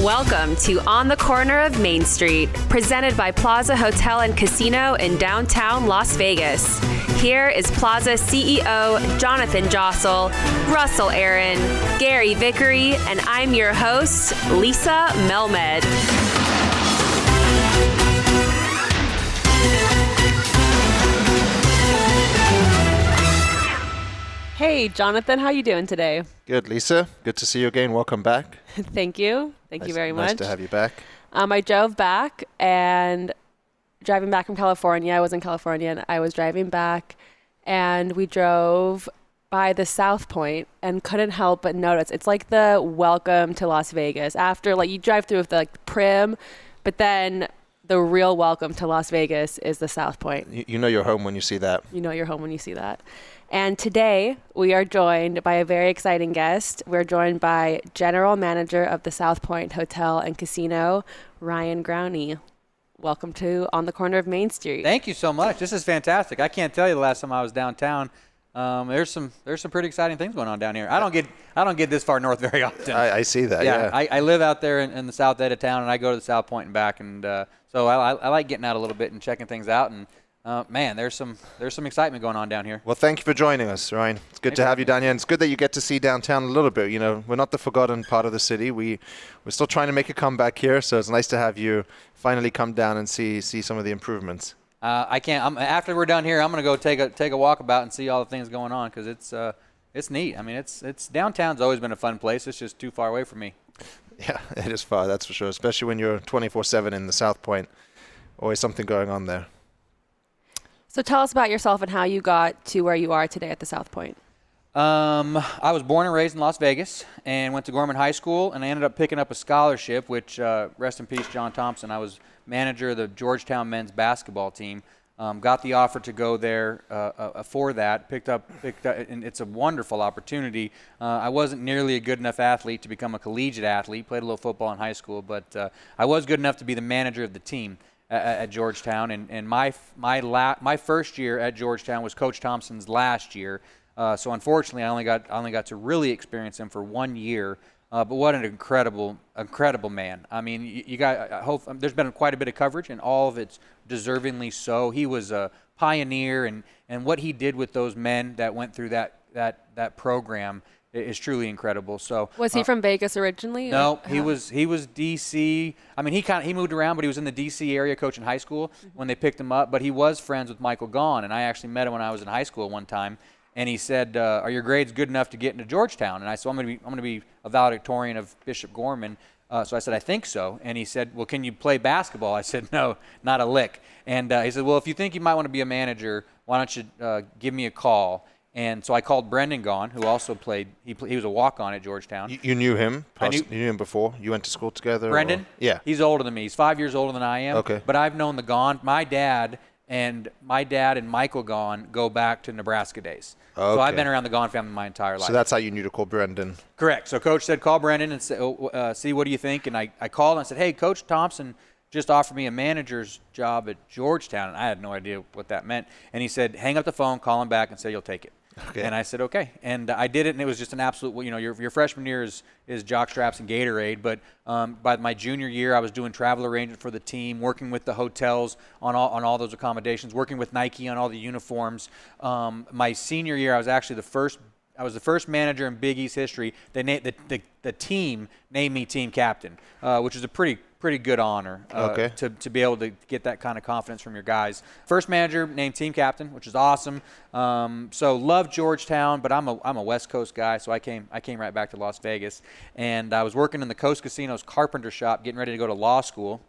Welcome to On the Corner of Main Street, presented by Plaza Hotel and Casino in downtown Las Vegas. Here is Plaza CEO Jonathan Jossel, Russell Aaron, Gary Vickery, and I'm your host, Lisa Melmed. Hey, Jonathan, how you doing today? Good, Lisa. Good to see you again. Welcome back. Thank you. Thank you very much. Nice to have you back. I drove back, and driving back from California, I was in California, and I was driving back, and we drove by the South Point and couldn't help but notice. It's like the welcome to Las Vegas. After, like, you drive through with the prim, but then the real welcome to Las Vegas is the South Point. You know you're home when you see that. You know you're home when you see that. And today we are joined by a very exciting guest. We're joined by General Manager of the South Point Hotel and Casino, Ryan Growney. Welcome to On the Corner of Main Street. Thank you so much. This is fantastic. I can't tell you the last time I was downtown. There's some pretty exciting things going on down here. I don't get this far north very often. I see that. Yeah. I live out there in the south end of town, and I go to the South Point and back, and so I like getting out a little bit and checking things out. And man, there's some excitement going on down here. Well, thank you for joining us, Ryan. It's good to have you down here, and it's good that you get to see downtown a little bit. You know, we're not the forgotten part of the city. We're still trying to make a comeback here, so it's nice to have you finally come down and see some of the improvements. After we're done here, I'm gonna go take a walk about and see all the things going on, because it's neat. I mean, it's downtown's always been a fun place. It's just too far away from me. Yeah, it is far, that's for sure. Especially when you're 24/7 in the South Point. Always something going on there. So tell us about yourself and how you got to where you are today at the South Point. I was born and raised in Las Vegas and went to Gorman High School, and I ended up picking up a scholarship, which, rest in peace, John Thompson. I was manager of the Georgetown men's basketball team. Got the offer to go there for that. Picked up, and it's a wonderful opportunity. I wasn't nearly a good enough athlete to become a collegiate athlete. Played a little football in high school, but I was good enough to be the manager of the team at Georgetown. And my first year at Georgetown was Coach Thompson's last year. So unfortunately, I only got to really experience him for 1 year. But what an incredible man. I mean, I hope there's been quite a bit of coverage, and all of it's deservingly so. He was a pioneer, and what he did with those men that went through that program is truly incredible. So was he from Vegas originally? No, he was DC. I mean, he moved around, but he was in the DC area coaching high school when they picked him up. But he was friends with Michael Gaughan, and I actually met him when I was in high school one time. And he said, "Are your grades good enough to get into Georgetown?" And I said, "I'm going to be a valedictorian of Bishop Gorman." So I said, "I think so." And he said, "Well, can you play basketball?" I said, "No, not a lick." And he said, "Well, if you think you might want to be a manager, why don't you give me a call?" And so I called Brendan Gaughan, who also played. He was a walk-on at Georgetown. You knew him? You knew him before? You went to school together? Brendan? Or? Yeah. He's older than me. He's 5 years older than I am. Okay. But I've known the Gaughan. My dad and Michael Gaughan go back to Nebraska days. Okay. So I've been around the Gaughan family my entire life. So that's how you knew to call Brendan? Correct. So Coach said, call Brendan and say, see, what do you think? And I called and I said, hey, Coach Thompson just offered me a manager's job at Georgetown. And I had no idea what that meant. And he said, hang up the phone, call him back, and say you'll take it. Okay. And I said, okay. And I did it, and it was just an absolute, your freshman year is jockstraps and Gatorade. But by my junior year, I was doing travel arrangement for the team, working with the hotels on all those accommodations, working with Nike on all the uniforms. My senior year, I was actually the first manager in Big East history. The team named me team captain, which is a pretty good honor to be able to get that kind of confidence from your guys. First manager named team captain, which is awesome. So love Georgetown, but I'm a West Coast guy, so I came right back to Las Vegas, and I was working in the Coast Casino's carpenter shop, getting ready to go to law school,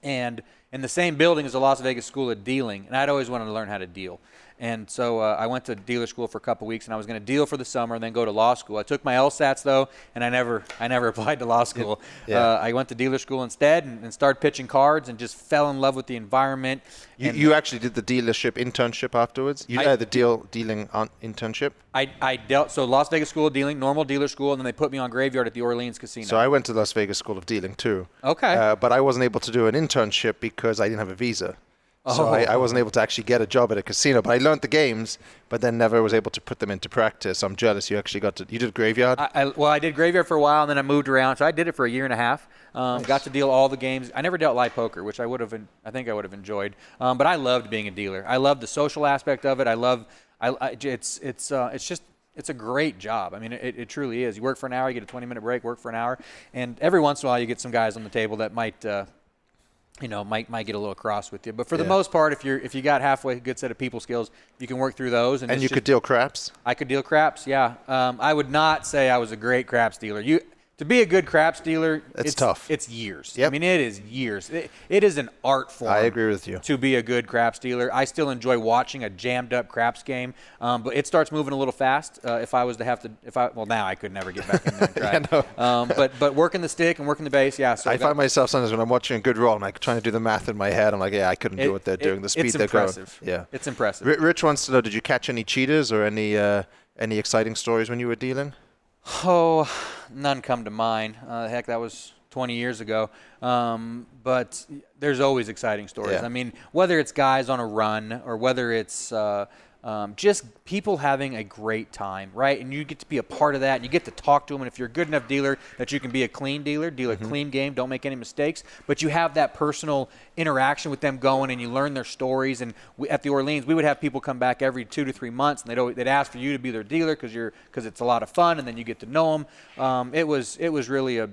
and in the same building as the Las Vegas School of Dealing, and I'd always wanted to learn how to deal. And so I went to dealer school for a couple weeks, and I was going to deal for the summer and then go to law school. I took my LSATs, though, and I never applied to law school. Yeah. I went to dealer school instead and started pitching cards and just fell in love with the environment. You actually did the dealership internship afterwards? You had the dealing internship? I dealt, so Las Vegas School of Dealing, normal dealer school, and then they put me on graveyard at the Orleans Casino. So I went to Las Vegas School of Dealing, too. Okay. But I wasn't able to do an internship because I didn't have a visa. So I wasn't able to actually get a job at a casino, but I learned the games, but then never was able to put them into practice. I'm jealous you actually you did graveyard? I did graveyard for a while, and then I moved around. So I did it for a year and a half. Nice. Got to deal all the games. I never dealt live poker, which I think I would have enjoyed. But I loved being a dealer. I loved the social aspect of it. It's a great job. I mean, it truly is. You work for an hour, you get a 20-minute break, work for an hour, and every once in a while you get some guys on the table that might get a little cross with you. But for the most part, if you got halfway good set of people skills, you can work through those. And you could deal craps? I could deal craps, yeah. I would not say I was a great craps dealer. To be a good craps dealer, it's tough. It's years. Yep. I mean, it is years. It is an art form. I agree with you. To be a good craps dealer. I still enjoy watching a jammed up craps game, but it starts moving a little fast. If I was to have to, now I could never get back in there and try. But working the stick and working the base, yeah. So I find myself sometimes when I'm watching a good roll, I'm like trying to do the math in my head. I'm like, I couldn't do what they're doing. The speed they're going. Yeah, it's impressive. Rich wants to know, did you catch any cheaters or any exciting stories when you were dealing? Oh, none come to mind. Heck, that was 20 years ago. But there's always exciting stories. Yeah. I mean, whether it's guys on a run or whether it's just people having a great time, right? And you get to be a part of that, and you get to talk to them. And if you're a good enough dealer that you can be a clean dealer, deal a clean game, don't make any mistakes, but you have that personal interaction with them going, and you learn their stories. And at the Orleans, we would have people come back every 2 to 3 months, and they'd ask for you to be their dealer because it's a lot of fun, and then you get to know them. It was really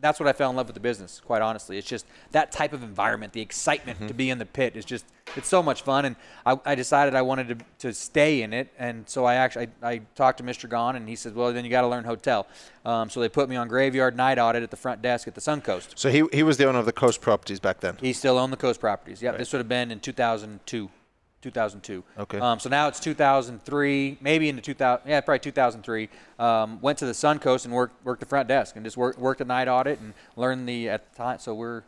that's what I fell in love with the business, quite honestly. It's just that type of environment, the excitement to be in the pit is just, it's so much fun. And I decided I wanted to stay in it. And so I talked to Mr. Gaughan, and he said, well, then you got to learn hotel. So they put me on graveyard night audit at the front desk at the Suncoast. So he was the owner of the Coast properties back then? He still owned the Coast properties. Yeah, right. This would have been in 2002. Okay. So now it's 2003, maybe into 2000. Yeah, probably 2003. Went to the Suncoast and worked the front desk and just worked a night audit and learned at the time. So we're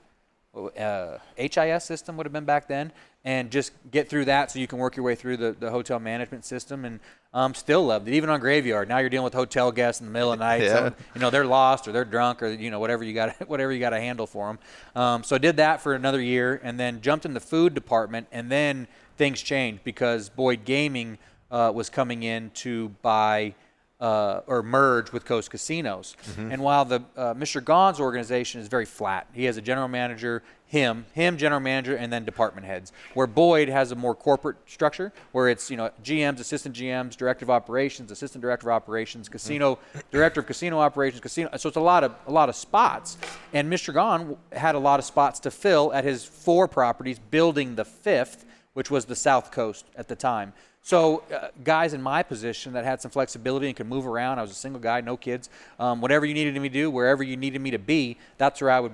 HIS system would have been back then, and just get through that so you can work your way through the hotel management system. And still loved it, even on graveyard. Now you're dealing with hotel guests in the middle of the night. Yeah. So, they're lost or they're drunk or whatever you got to handle for them. So I did that for another year, and then jumped in the food department, and then things changed because Boyd Gaming was coming in to buy or merge with Coast Casinos. And while the Mr. Gaughan's organization is very flat, he has a general manager, him general manager, and then department heads. Where Boyd has a more corporate structure, where it's GMs, assistant GMs, director of operations, assistant director of operations, casino director of casino operations, casino. So it's a lot of spots. And Mr. Gaughan had a lot of spots to fill at his 4 properties, building the 5th, which was the South Coast at the time. So guys in my position that had some flexibility and could move around, I was a single guy, no kids, whatever you needed me to do, wherever you needed me to be, that's where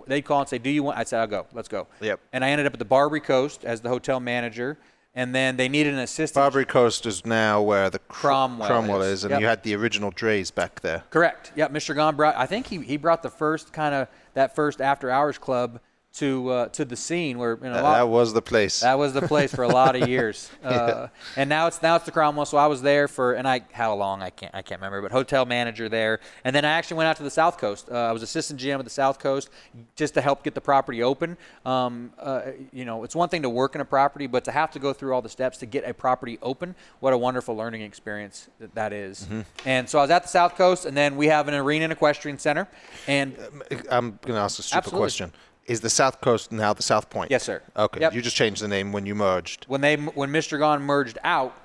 they'd call and say, do you want, I'd say, I'll go, let's go. Yep. And I ended up at the Barbary Coast as the hotel manager, and then they needed an assistant. Barbary Coast is now where the Cromwell is, and yep. You had the original Dre's back there. Correct. Yeah, Mr. Gaughan I think he brought the first that first after hours club to the scene where that was the place. That was the place for a lot of years. Yeah. And now it's the Cromwell. So I was there how long I can't remember, but hotel manager there. And then I actually went out to the South Coast. I was assistant GM at the South Coast just to help get the property open. It's one thing to work in a property, but to have to go through all the steps to get a property open, what a wonderful learning experience that is. And so I was at the South Coast, and then we have an arena and equestrian center. And I'm going to ask a stupid Absolutely. question. Is the South Coast now the South Point? Yes, sir. Okay. Yep. You just changed the name when you merged. When Mr. Gaughan merged out,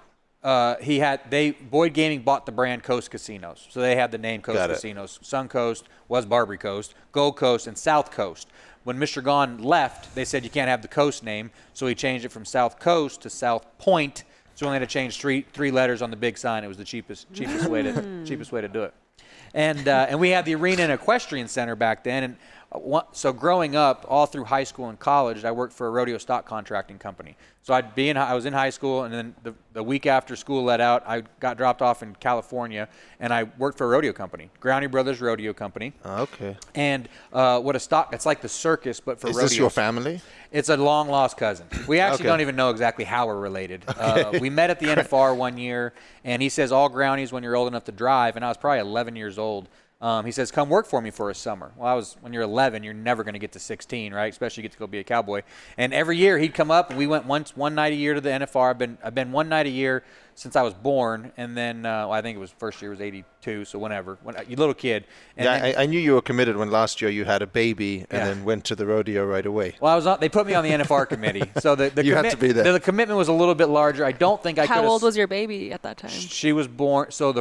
Boyd Gaming bought the brand Coast Casinos, so they had the name Coast Casinos. Suncoast was Barbary Coast, Gold Coast, and South Coast. When Mr. Gaughan left, they said you can't have the Coast name, so he changed it from South Coast to South Point. So we only had to change three letters on the big sign. It was the cheapest way to do it. And we had the arena and equestrian center back then. And so growing up, all through high school and college, I worked for a rodeo stock contracting company. So I was in high school, and then the week after school let out, I got dropped off in California, and I worked for a rodeo company, Growney Brothers Rodeo Company. Okay. And it's like the circus, but for rodeo. Is this your family? It's a long-lost cousin. We actually don't even know exactly how we're related. Okay. We met at the NFR one year, and he says all Growneys when you're old enough to drive, and I was probably 11 years old. He says, come work for me for a summer. Well, when you're 11, you're never going to get to 16, right? Especially you get to go be a cowboy. And every year he'd come up, and we went one night a year to the NFR. I've been one night a year since I was born, and then I think it was first year was 82, so whenever, you little kid. And then, I knew you were committed when last year you had a baby and then went to the rodeo right away. Well, they put me on the NFR committee, so you had to be there. The commitment was a little bit larger. I don't think I could. How old was your baby at that time? She was born. So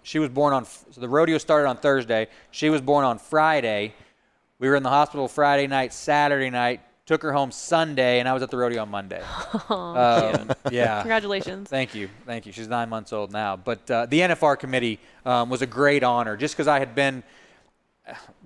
she was born on. So the rodeo started on Thursday. She was born on Friday. We were in the hospital Friday night, Saturday night. Took her home Sunday, and I was at the rodeo on Monday. Yeah. Congratulations. Thank you. She's 9 months old now. But the NFR committee was a great honor, just because I had been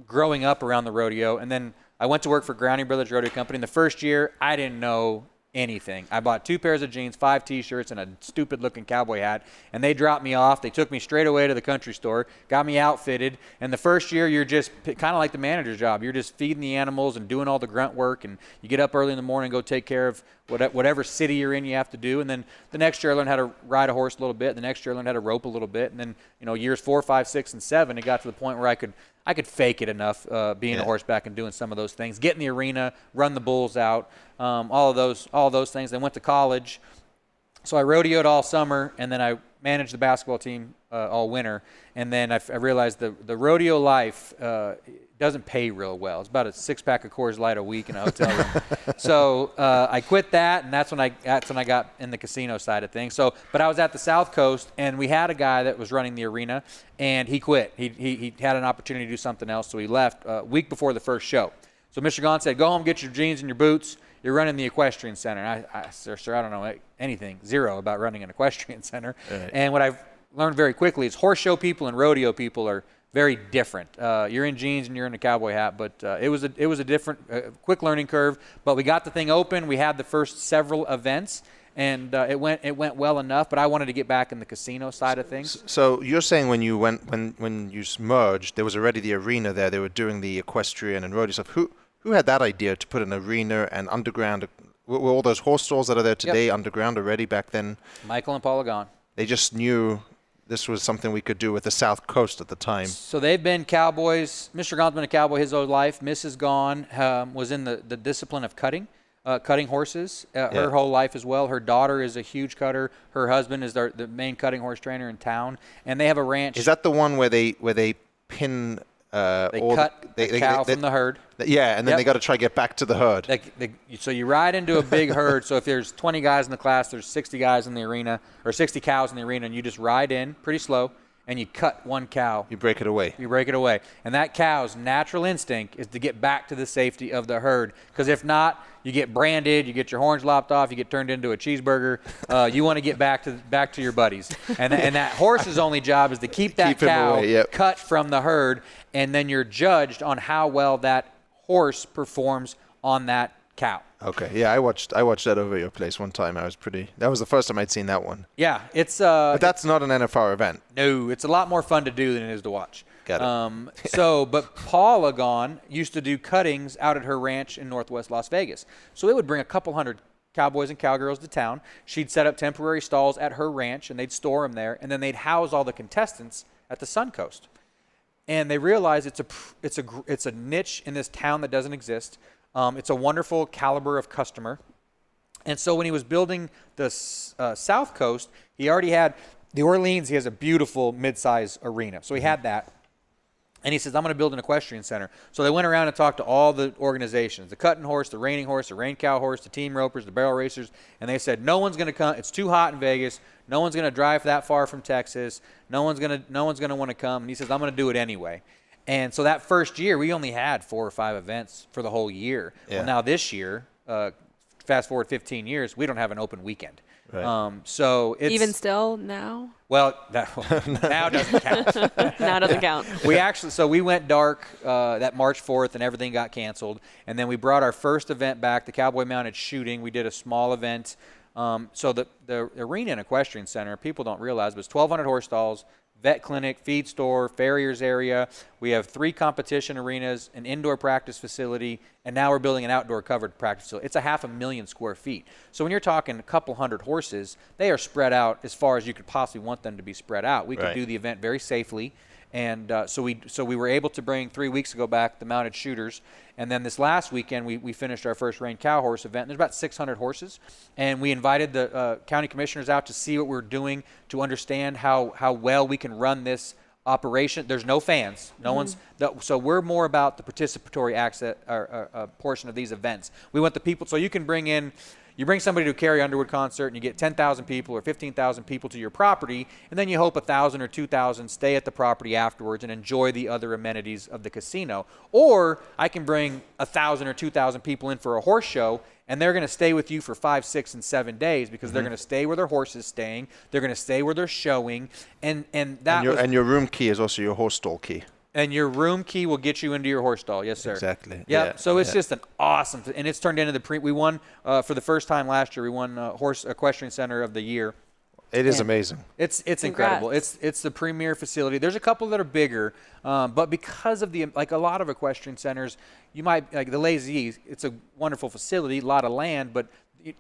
growing up around the rodeo, and then I went to work for Growney Brothers Rodeo Company. In the first year, I didn't know anything. I bought 2 pairs of jeans, 5 T-shirts, and a stupid-looking cowboy hat, and they dropped me off. They took me straight away to the country store, got me outfitted, and the first year you're just kind of like the manager's job. You're just feeding the animals and doing all the grunt work, and you get up early in the morning and go take care of whatever city you're in you have to do. And then the next year I learned how to ride a horse a little bit. The next year I learned how to rope a little bit. And then, years 4, 5, 6, and 7, it got to the point where I could fake it enough being a horseback and doing some of those things. Get in the arena, run the bulls out, all of those things. Then went to college. So I rodeoed all summer, and then I managed the basketball team all winter. And then I realized the rodeo life doesn't pay real well. It's about a 6-pack of Coors Light a week in a hotel room. So I quit that, and that's when I got in the casino side of things. But I was at the South Coast, and we had a guy that was running the arena, and he quit. He had an opportunity to do something else, so he left a week before the first show. So Mr. Gaughan said, go home, get your jeans and your boots. You're running the equestrian center. And I said, sir, I don't know anything, zero about running an equestrian center. Right. And what I've learned very quickly is horse show people and rodeo people are very different. You're in jeans and you're in a cowboy hat, but it was a different, quick learning curve. But we got the thing open. We had the first several events, and it went well enough. But I wanted to get back in the casino side of things. So you're saying when you merged, there was already the arena there. They were doing the equestrian and rodeo stuff. Who had that idea to put an arena and underground? Were all those horse stalls that are there today underground already back then? Michael and Paula Gaughan. They just knew this was something we could do with the South Coast at the time. So they've been cowboys. Mr. Gaughan's been a cowboy his whole life. Mrs. Gaughan was in the discipline of cutting horses her whole life as well. Her daughter is a huge cutter. Her husband is the main cutting horse trainer in town, and they have a ranch. Is that the one where they pin? They cut the cow from the herd. Yeah, and then they got to try to get back to the herd. So you ride into a big herd. So if there's 20 guys in the class, there's 60 guys in the arena, or 60 cows in the arena, and you just ride in pretty slow, and you cut one cow. You break it away. And that cow's natural instinct is to get back to the safety of the herd, because if not, you get branded, you get your horns lopped off, you get turned into a cheeseburger. You want to get back to your buddies. And that horse's only job is to keep that cow cut from the herd, and then you're judged on how well that horse performs on that cow. Okay. Yeah, I watched that over at your place one time. That was the first time I'd seen that one. Yeah, it's but that's not an NFR event. No, it's a lot more fun to do than it is to watch. Got it. But Paula Gaughan used to do cuttings out at her ranch in northwest Las Vegas. So it would bring a couple hundred cowboys and cowgirls to town. She'd set up temporary stalls at her ranch, and they'd store them there, and then they'd house all the contestants at the Sun Coast. And they realized it's a niche in this town that doesn't exist. It's a wonderful caliber of customer. And so when he was building the South Coast, he already had the Orleans. He has a beautiful mid-size arena. So he had that. And he says, I'm going to build an equestrian center. So they went around and talked to all the organizations, the cutting horse, the reining horse, the rein cow horse, the team ropers, the barrel racers. And they said, no one's going to come. It's too hot in Vegas. No one's going to drive that far from Texas. No one's going to want to come. And he says, I'm going to do it anyway. And so that first year, we only had 4 or 5 events for the whole year. Yeah. Well, now this year, fast forward 15 years, we don't have an open weekend. Right. So it's even still now. Well, now doesn't count. Now doesn't count. We went dark that March 4th, and everything got canceled. And then we brought our first event back, the Cowboy Mounted Shooting. We did a small event. So the arena and equestrian center, people don't realize, but it's 1,200 horse stalls, vet clinic, feed store, farriers area. We have 3 competition arenas, an indoor practice facility, and now we're building an outdoor covered practice facility. It's 500,000 square feet. So when you're talking a couple hundred horses, they are spread out as far as you could possibly want them to be spread out. We could do the event very safely, And so we were able to bring 3 weeks ago back the mounted shooters. And then this last weekend, we finished our first Rain Cow Horse event. And there's about 600 horses. And we invited the county commissioners out to see what we're doing, to understand how well we can run this operation. There's no fans. No one's. So we're more about the participatory access portion of these events. We want the people. So you can bring in. You bring somebody to a Carrie Underwood concert and you get 10,000 people or 15,000 people to your property, and then you hope 1,000 or 2,000 stay at the property afterwards and enjoy the other amenities of the casino. Or I can bring 1,000 or 2,000 people in for a horse show, and they're going to stay with you for 5, 6, and 7 days because they're going to stay where their horse is staying. They're going to stay where they're showing, and your room key is also your horse stall key. And your room key will get you into your horse stall. Yes, sir. Exactly. Yep. Yeah. So it's just an awesome, and it's turned into we won for the first time last year. We won Horse Equestrian Center of the Year. It is amazing. It's incredible. It's the premier facility. There's a couple that are bigger, but because of like a lot of equestrian centers, you might like the Lazy. It's a wonderful facility, a lot of land, but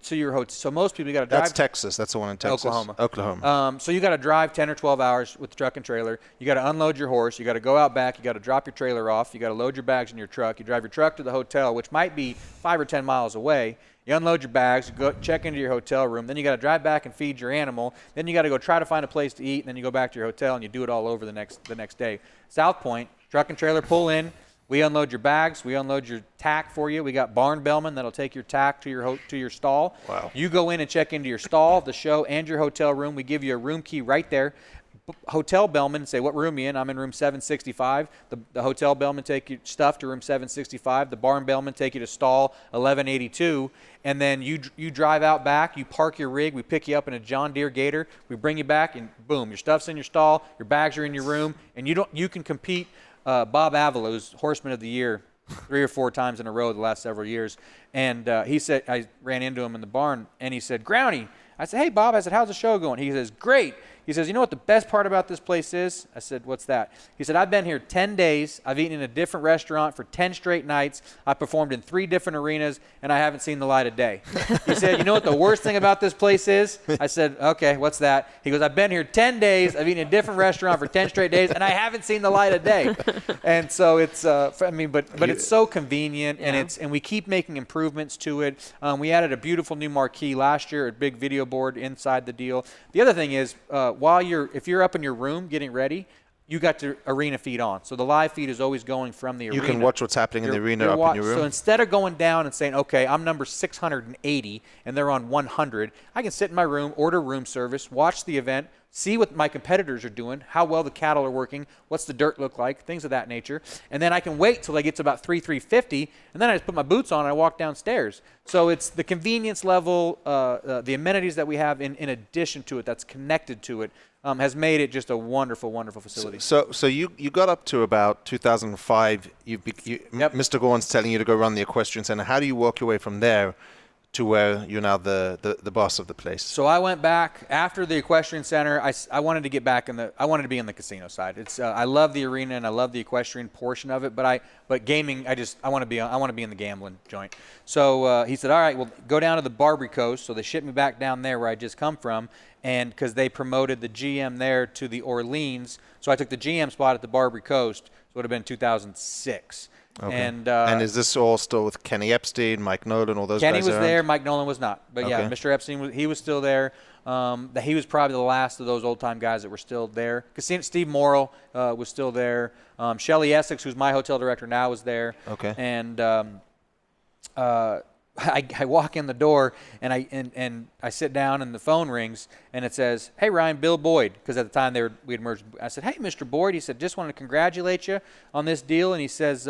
to your hotel. So most people, you got to drive. That's Texas. That's the one in Texas. Oklahoma. So you got to drive 10 or 12 hours with the truck and trailer. You got to unload your horse. You got to go out back. You got to drop your trailer off. You got to load your bags in your truck. You drive your truck to the hotel, which might be 5 or 10 miles away. You unload your bags. You go check into your hotel room. Then you got to drive back and feed your animal. Then you got to go try to find a place to eat. And then you go back to your hotel and you do it all over the next day. South Point, truck and trailer pull in. We unload your bags. We unload your tack for you. We got barn bellmen that'll take your tack to your stall. Wow. You go in and check into your stall, the show, and your hotel room. We give you a room key right there. Hotel bellman say, what room you in? I'm in room 765. The hotel bellman take your stuff to room 765. The barn bellman take you to stall 1182. And then you drive out back. You park your rig. We pick you up in a John Deere Gator. We bring you back, and boom, your stuff's in your stall. Your bags are in your room, and you can compete. Bob Avalow's Horseman of the Year 3 or 4 times in a row the last several years. And he said, I ran into him in the barn, and he said, Growney. I said, hey, Bob. I said, how's the show going? He says, great. He says, you know what the best part about this place is? I said, what's that? He said, I've been here 10 days. I've eaten in a different restaurant for 10 straight nights. I performed in 3 different arenas, and I haven't seen the light of day. He said, you know what the worst thing about this place is? I said, okay, what's that? He goes, I've been here 10 days. I've eaten in a different restaurant for 10 straight days, and I haven't seen the light of day. And so it's, but it's so convenient, and we keep making improvements to it. We added a beautiful new marquee last year, a big video board inside the deal. The other thing is, if you're up in your room getting ready, you got the arena feed on. So the live feed is always going from the arena. You can watch what's happening in the arena up in your room. So instead of going down and saying, okay, I'm number 680 and they're on 100, I can sit in my room, order room service, watch the event, see what my competitors are doing, how well the cattle are working, what's the dirt look like, things of that nature. And then I can wait till I get to about 350, and then I just put my boots on and I walk downstairs. So it's the convenience level, the amenities that we have in addition to it, that's connected to it, has made it just a wonderful, wonderful facility. So you got up to about 2005. Mr. Gaughan's telling you to go run the equestrian center. How do you work your way from there to where you're now the boss of the place? So I went back after the equestrian center. I wanted to get back I wanted to be on the casino side. It's I love the arena and I love the equestrian portion of it, but gaming, I want to be in the gambling joint. So he said, all right, well, go down to the Barbary Coast. So they shipped me back down there where I just come from, and because they promoted the GM there to the Orleans, so I took the GM spot at the Barbary Coast. So it would have been 2006. Okay. And is this all still with Kenny Epstein, Mike Nolan, all those Kenny guys? Kenny was there. Mike Nolan was not. But yeah, Okay. Mr. Epstein, he was still there. He was probably the last of those old-time guys that were still there. Steve Morrill was still there. Shelley Essex, who's my hotel director now, was there. Okay. And I walk in the door and I sit down and the phone rings and it says, "Hey Ryan, Bill Boyd," because at the time we had merged. I said, "Hey, Mr. Boyd," he said, "just want to congratulate you on this deal." And he says,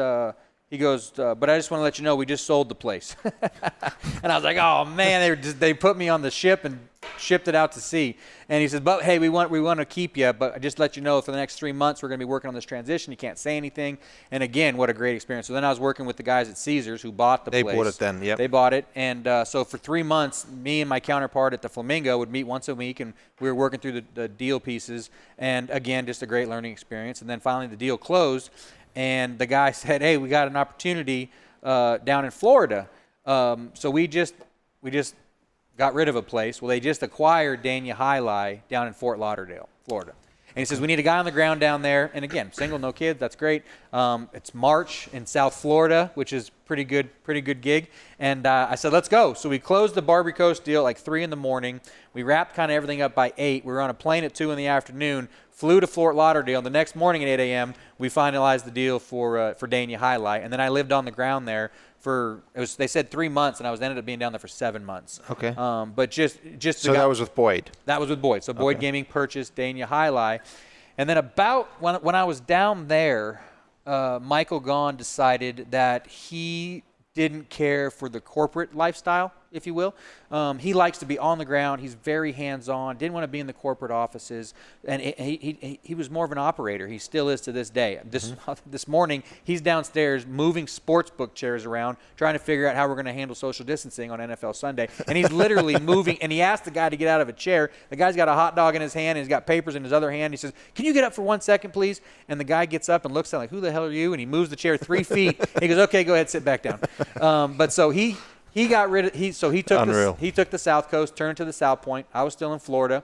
he goes, "But I just want to let you know we just sold the place." And I was like, "Oh man, they put me on the ship and shipped it out to sea." And he says, "But hey, we want to keep you, but just let you know for the next 3 months we're going to be working on this transition. You can't say anything." And again, what a great experience. So then I was working with the guys at Caesars who bought the place. They bought it then, yep. They bought it, and so for 3 months, me and my counterpart at the Flamingo would meet once a week, and we were working through the deal pieces. And again, just a great learning experience. And then finally, the deal closed, and the guy said, "Hey, we got an opportunity down in Florida." So we just got rid of a place. Well, they just acquired Dania Highlight down in Fort Lauderdale, Florida. And he says, we need a guy on the ground down there. And again, single, no kids, that's great. It's March in South Florida, which is pretty good gig. And I said, let's go. So we closed the Barbary Coast deal at like 3 in the morning. We wrapped kind of everything up by 8. We were on a plane at 2 in the afternoon, flew to Fort Lauderdale. The next morning at 8 a.m., we finalized the deal for Dania Highlight. And then I lived on the ground there they said 3 months, and I ended up being down there for 7 months. Okay. But just so that was with Boyd. That was with Boyd. So Boyd Gaming purchased Dania Highlight. And then about when I was down there, Michael Gaughan decided that he didn't care for the corporate lifestyle, if you will. He likes to be on the ground. He's very hands-on, didn't want to be in the corporate offices. And he was more of an operator. He still is to this day. This morning, he's downstairs moving sports book chairs around, trying to figure out how we're going to handle social distancing on NFL Sunday. And he's literally moving, and he asked the guy to get out of a chair. The guy's got a hot dog in his hand, and he's got papers in his other hand. He says, can you get up for 1 second, please? And the guy gets up and looks at him like, who the hell are you? And he moves the chair 3 feet. He goes, okay, go ahead, sit back down. But so he got rid of he took the South Coast, turned to the South Point. I was still in Florida,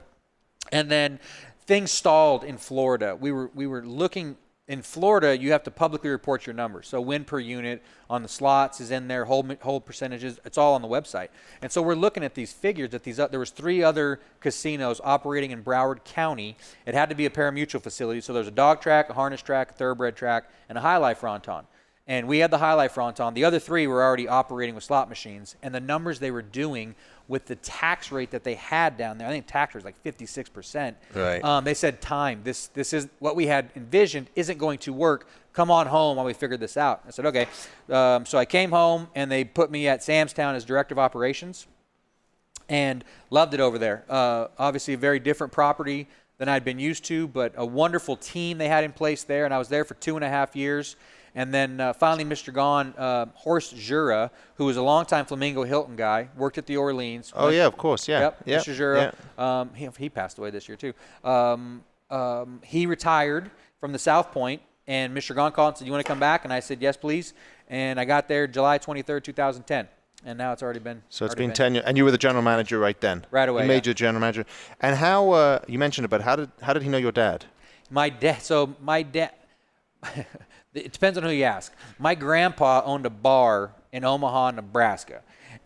and then things stalled in Florida. We were looking in Florida. You have to publicly report your numbers. So win per unit on the slots is in there, hold percentages. It's all on the website. And so we're looking at these figures that there was 3 other casinos operating in Broward County. It had to be a pari-mutuel facility. So there's a dog track, a harness track, a thoroughbred track, and a high life fronton. And we had the high life fronton. The other 3 were already operating with slot machines. And the numbers they were doing with the tax rate that they had down there, I think tax rate was like 56%. Right. They said, time, this is what we had envisioned isn't going to work. Come on home while we figured this out. I said, okay. So I came home, and they put me at Sam's Town as director of operations, and loved it over there. Obviously a very different property than I'd been used to, but a wonderful team they had in place there. And I was there for 2.5 years. And then finally, Mr. Gaughan, Horst Jura, who was a longtime Flamingo Hilton guy, worked at the Orleans. Oh, yeah, of course, yeah. Yep, yeah. Mr. Jura. Yeah. He passed away this year, too. He retired from the South Point, and Mr. Gaughan called and said, you want to come back? And I said, yes, please. And I got there July 23rd, 2010. And now it's already been. So it's been 10 years. And you were the general manager right then? Right away, You made your general manager. And how, you mentioned it, but how did he know your dad? My dad, it depends on who you ask. My grandpa owned a bar in Omaha, Nebraska.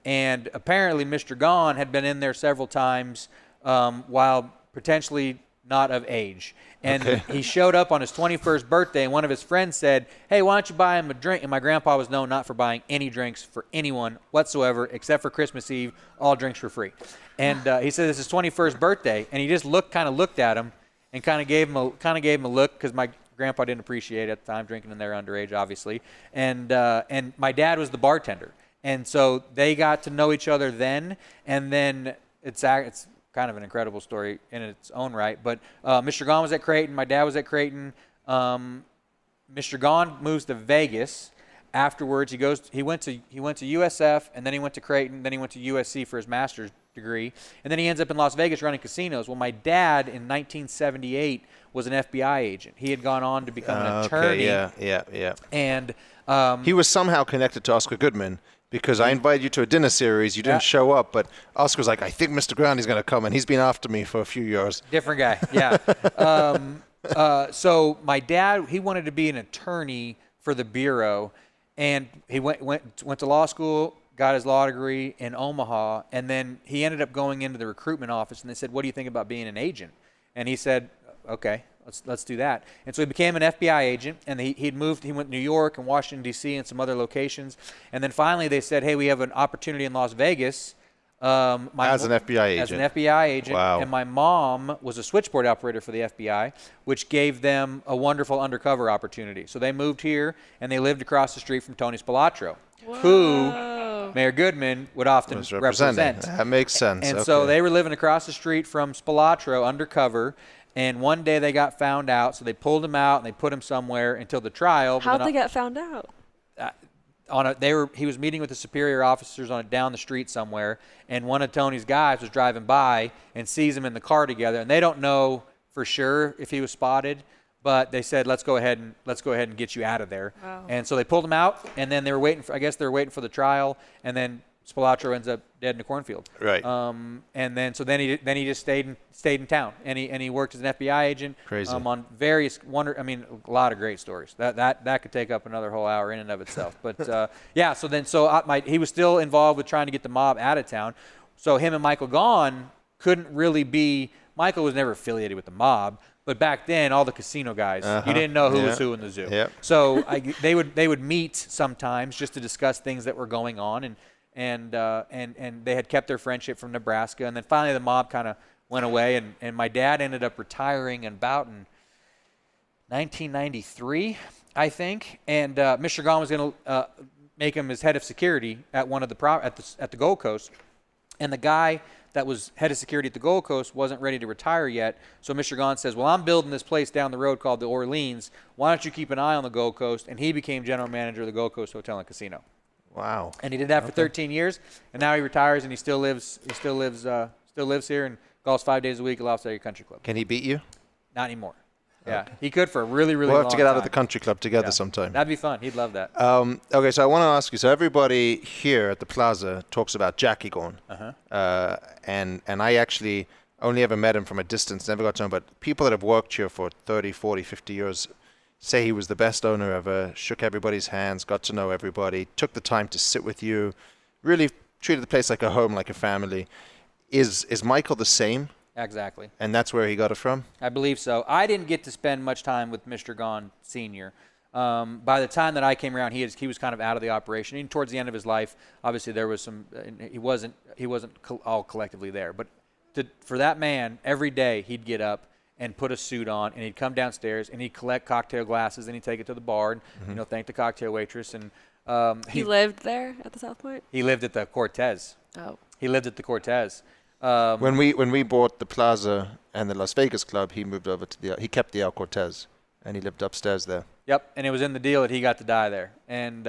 And apparently Mr. Gaughan had been in there several times while potentially not of age. And he showed up on his 21st birthday, and one of his friends said, hey, why don't you buy him a drink? And my grandpa was known not for buying any drinks for anyone whatsoever, except for Christmas Eve, all drinks for free. And he said it's his 21st birthday, and he just looked at him and kind of gave him a look, because my grandpa didn't appreciate it at the time, drinking in there underage, obviously. And my dad was the bartender. And so they got to know each other then. And then it's kind of an incredible story in its own right. But Mr. Gaughan was at Creighton. My dad was at Creighton. Mr. Gaughan moves to Vegas. Afterwards, he went to USF, and then he went to Creighton. Then he went to USC for his master's degree. And then he ends up in Las Vegas running casinos. Well, my dad in 1978 was an FBI agent. He had gone on to become an attorney. Yeah. And he was somehow connected to Oscar Goodman, because I invited you to a dinner series. You didn't show up, but Oscar was like, I think Mr. Growney's going to come, and he's been after me for a few years. Different guy, yeah. So my dad, he wanted to be an attorney for the Bureau, and he went to law school, got his law degree in Omaha, and then he ended up going into the recruitment office, and they said, what do you think about being an agent? And he said, okay, let's do that. And so he became an FBI agent, and he went to New York and Washington, D.C., and some other locations. And then finally they said, hey, we have an opportunity in Las Vegas. As an FBI agent. As an FBI agent. Wow. And my mom was a switchboard operator for the FBI, which gave them a wonderful undercover opportunity. So they moved here, and they lived across the street from Tony Spilatro, who Mayor Goodman would often represent. That makes sense. And so they were living across the street from Spilatro undercover. And one day they got found out, so they pulled him out and they put him somewhere until the trial. How'd they get found out? He was meeting with the superior officers down the street somewhere, and one of Tony's guys was driving by and sees them in the car together. And they don't know for sure if he was spotted, but they said, let's go ahead and get you out of there. Wow. And so they pulled him out, and then they were waiting for the trial, and then Spilotro ends up dead in a cornfield. Right. And then he just stayed in town, and he worked as an FBI agent. Crazy. On various a lot of great stories. That could take up another whole hour in and of itself. But he was still involved with trying to get the mob out of town. So him and Michael Gaughan couldn't really be. Michael was never affiliated with the mob, but back then all the casino guys, you didn't know who was who in the zoo. Yep. So they would meet sometimes just to discuss things that were going on, and they had kept their friendship from Nebraska, and then finally the mob kind of went away, and my dad ended up retiring in 1993, I think, and Mr. Gaughan was going to make him his head of security at one of at the Gold Coast, and the guy that was head of security at the Gold Coast wasn't ready to retire yet. So Mr. Gaughan says, well, I'm building this place down the road called the Orleans. Why don't you keep an eye on the Gold Coast? And he became general manager of the Gold Coast Hotel and Casino. Wow. And he did that for 13 years, and now he retires, and he still lives here and golfs 5 days a week at Las Vegas Country Club. Can he beat you? Not anymore. Yeah, he could for a really, really We'll long have to get out of time. the country club together sometime. That'd be fun. He'd love that. Okay, so I want to ask you. So everybody here at the Plaza talks about Jackie Gaughan, and I actually only ever met him from a distance, never got to know him. But people that have worked here for 30, 40, 50 years say he was the best owner ever. Shook everybody's hands, got to know everybody, took the time to sit with you, really treated the place like a home, like a family. Is Michael the same? Exactly. And that's where he got it from? I believe so. I didn't get to spend much time with Mr. Gaughan Sr. By the time that I came around, he was kind of out of the operation. And towards the end of his life, obviously there was some. He wasn't all collectively there. But for that man, every day he'd get up and put a suit on, and he'd come downstairs and he'd collect cocktail glasses and he'd take it to the bar and thank the cocktail waitress. And he lived there at the South Point? He lived at the Cortez. Oh. He lived at the Cortez. When we bought the Plaza and the Las Vegas Club, he moved over to he kept the El Cortez, and he lived upstairs there. Yep, and it was in the deal that he got to die there, and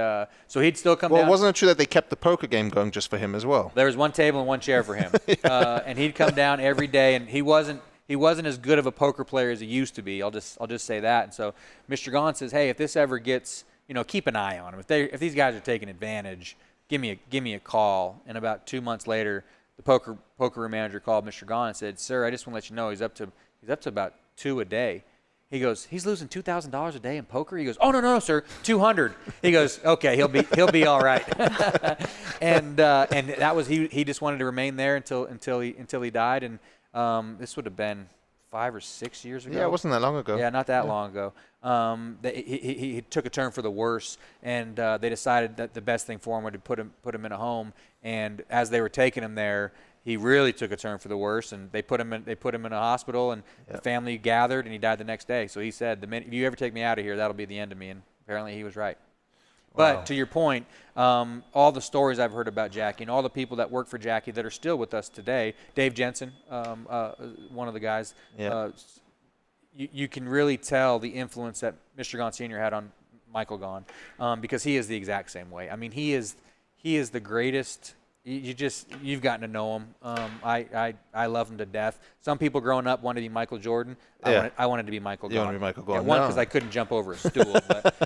so he'd still come down. Well, wasn't it true that they kept the poker game going just for him as well? There was one table and one chair for him, and he'd come down every day, and he wasn't as good of a poker player as he used to be. I'll just say that. And so Mr. Gaughan says, hey, if this ever gets, keep an eye on him. If these guys are taking advantage, give me a call. And about 2 months later, the poker room manager called Mr. Gaughan and said, sir, I just want to let you know he's up to about 2 a day. He goes, he's losing $2,000 a day in poker? He goes, oh, no, sir, 200. He goes, okay, he'll be all right. and that was he just wanted to remain there until he died. And this would have been 5 or 6 years ago. Yeah, it wasn't that long ago. Yeah, not that long ago. He took a turn for the worse, and they decided that the best thing for him would be put him in a home. And as they were taking him there, he really took a turn for the worse, and they put him in a hospital, and the family gathered, and he died the next day. So he said, "The minute if you ever take me out of here, that'll be the end of me." And apparently, he was right. Wow. But to your point, all the stories I've heard about Jackie and all the people that work for Jackie that are still with us today, Dave Jensen, one of the guys, you can really tell the influence that Mr. Gaughan Sr. had on Michael Gaughan, because he is the exact same way. I mean, he is the greatest. You've gotten to know him. I love him to death. Some people growing up wanted to be Michael Jordan. I wanted to be Michael Gaughan. You wanted to be Michael Gaughan. Yeah, one, because I couldn't jump over a stool.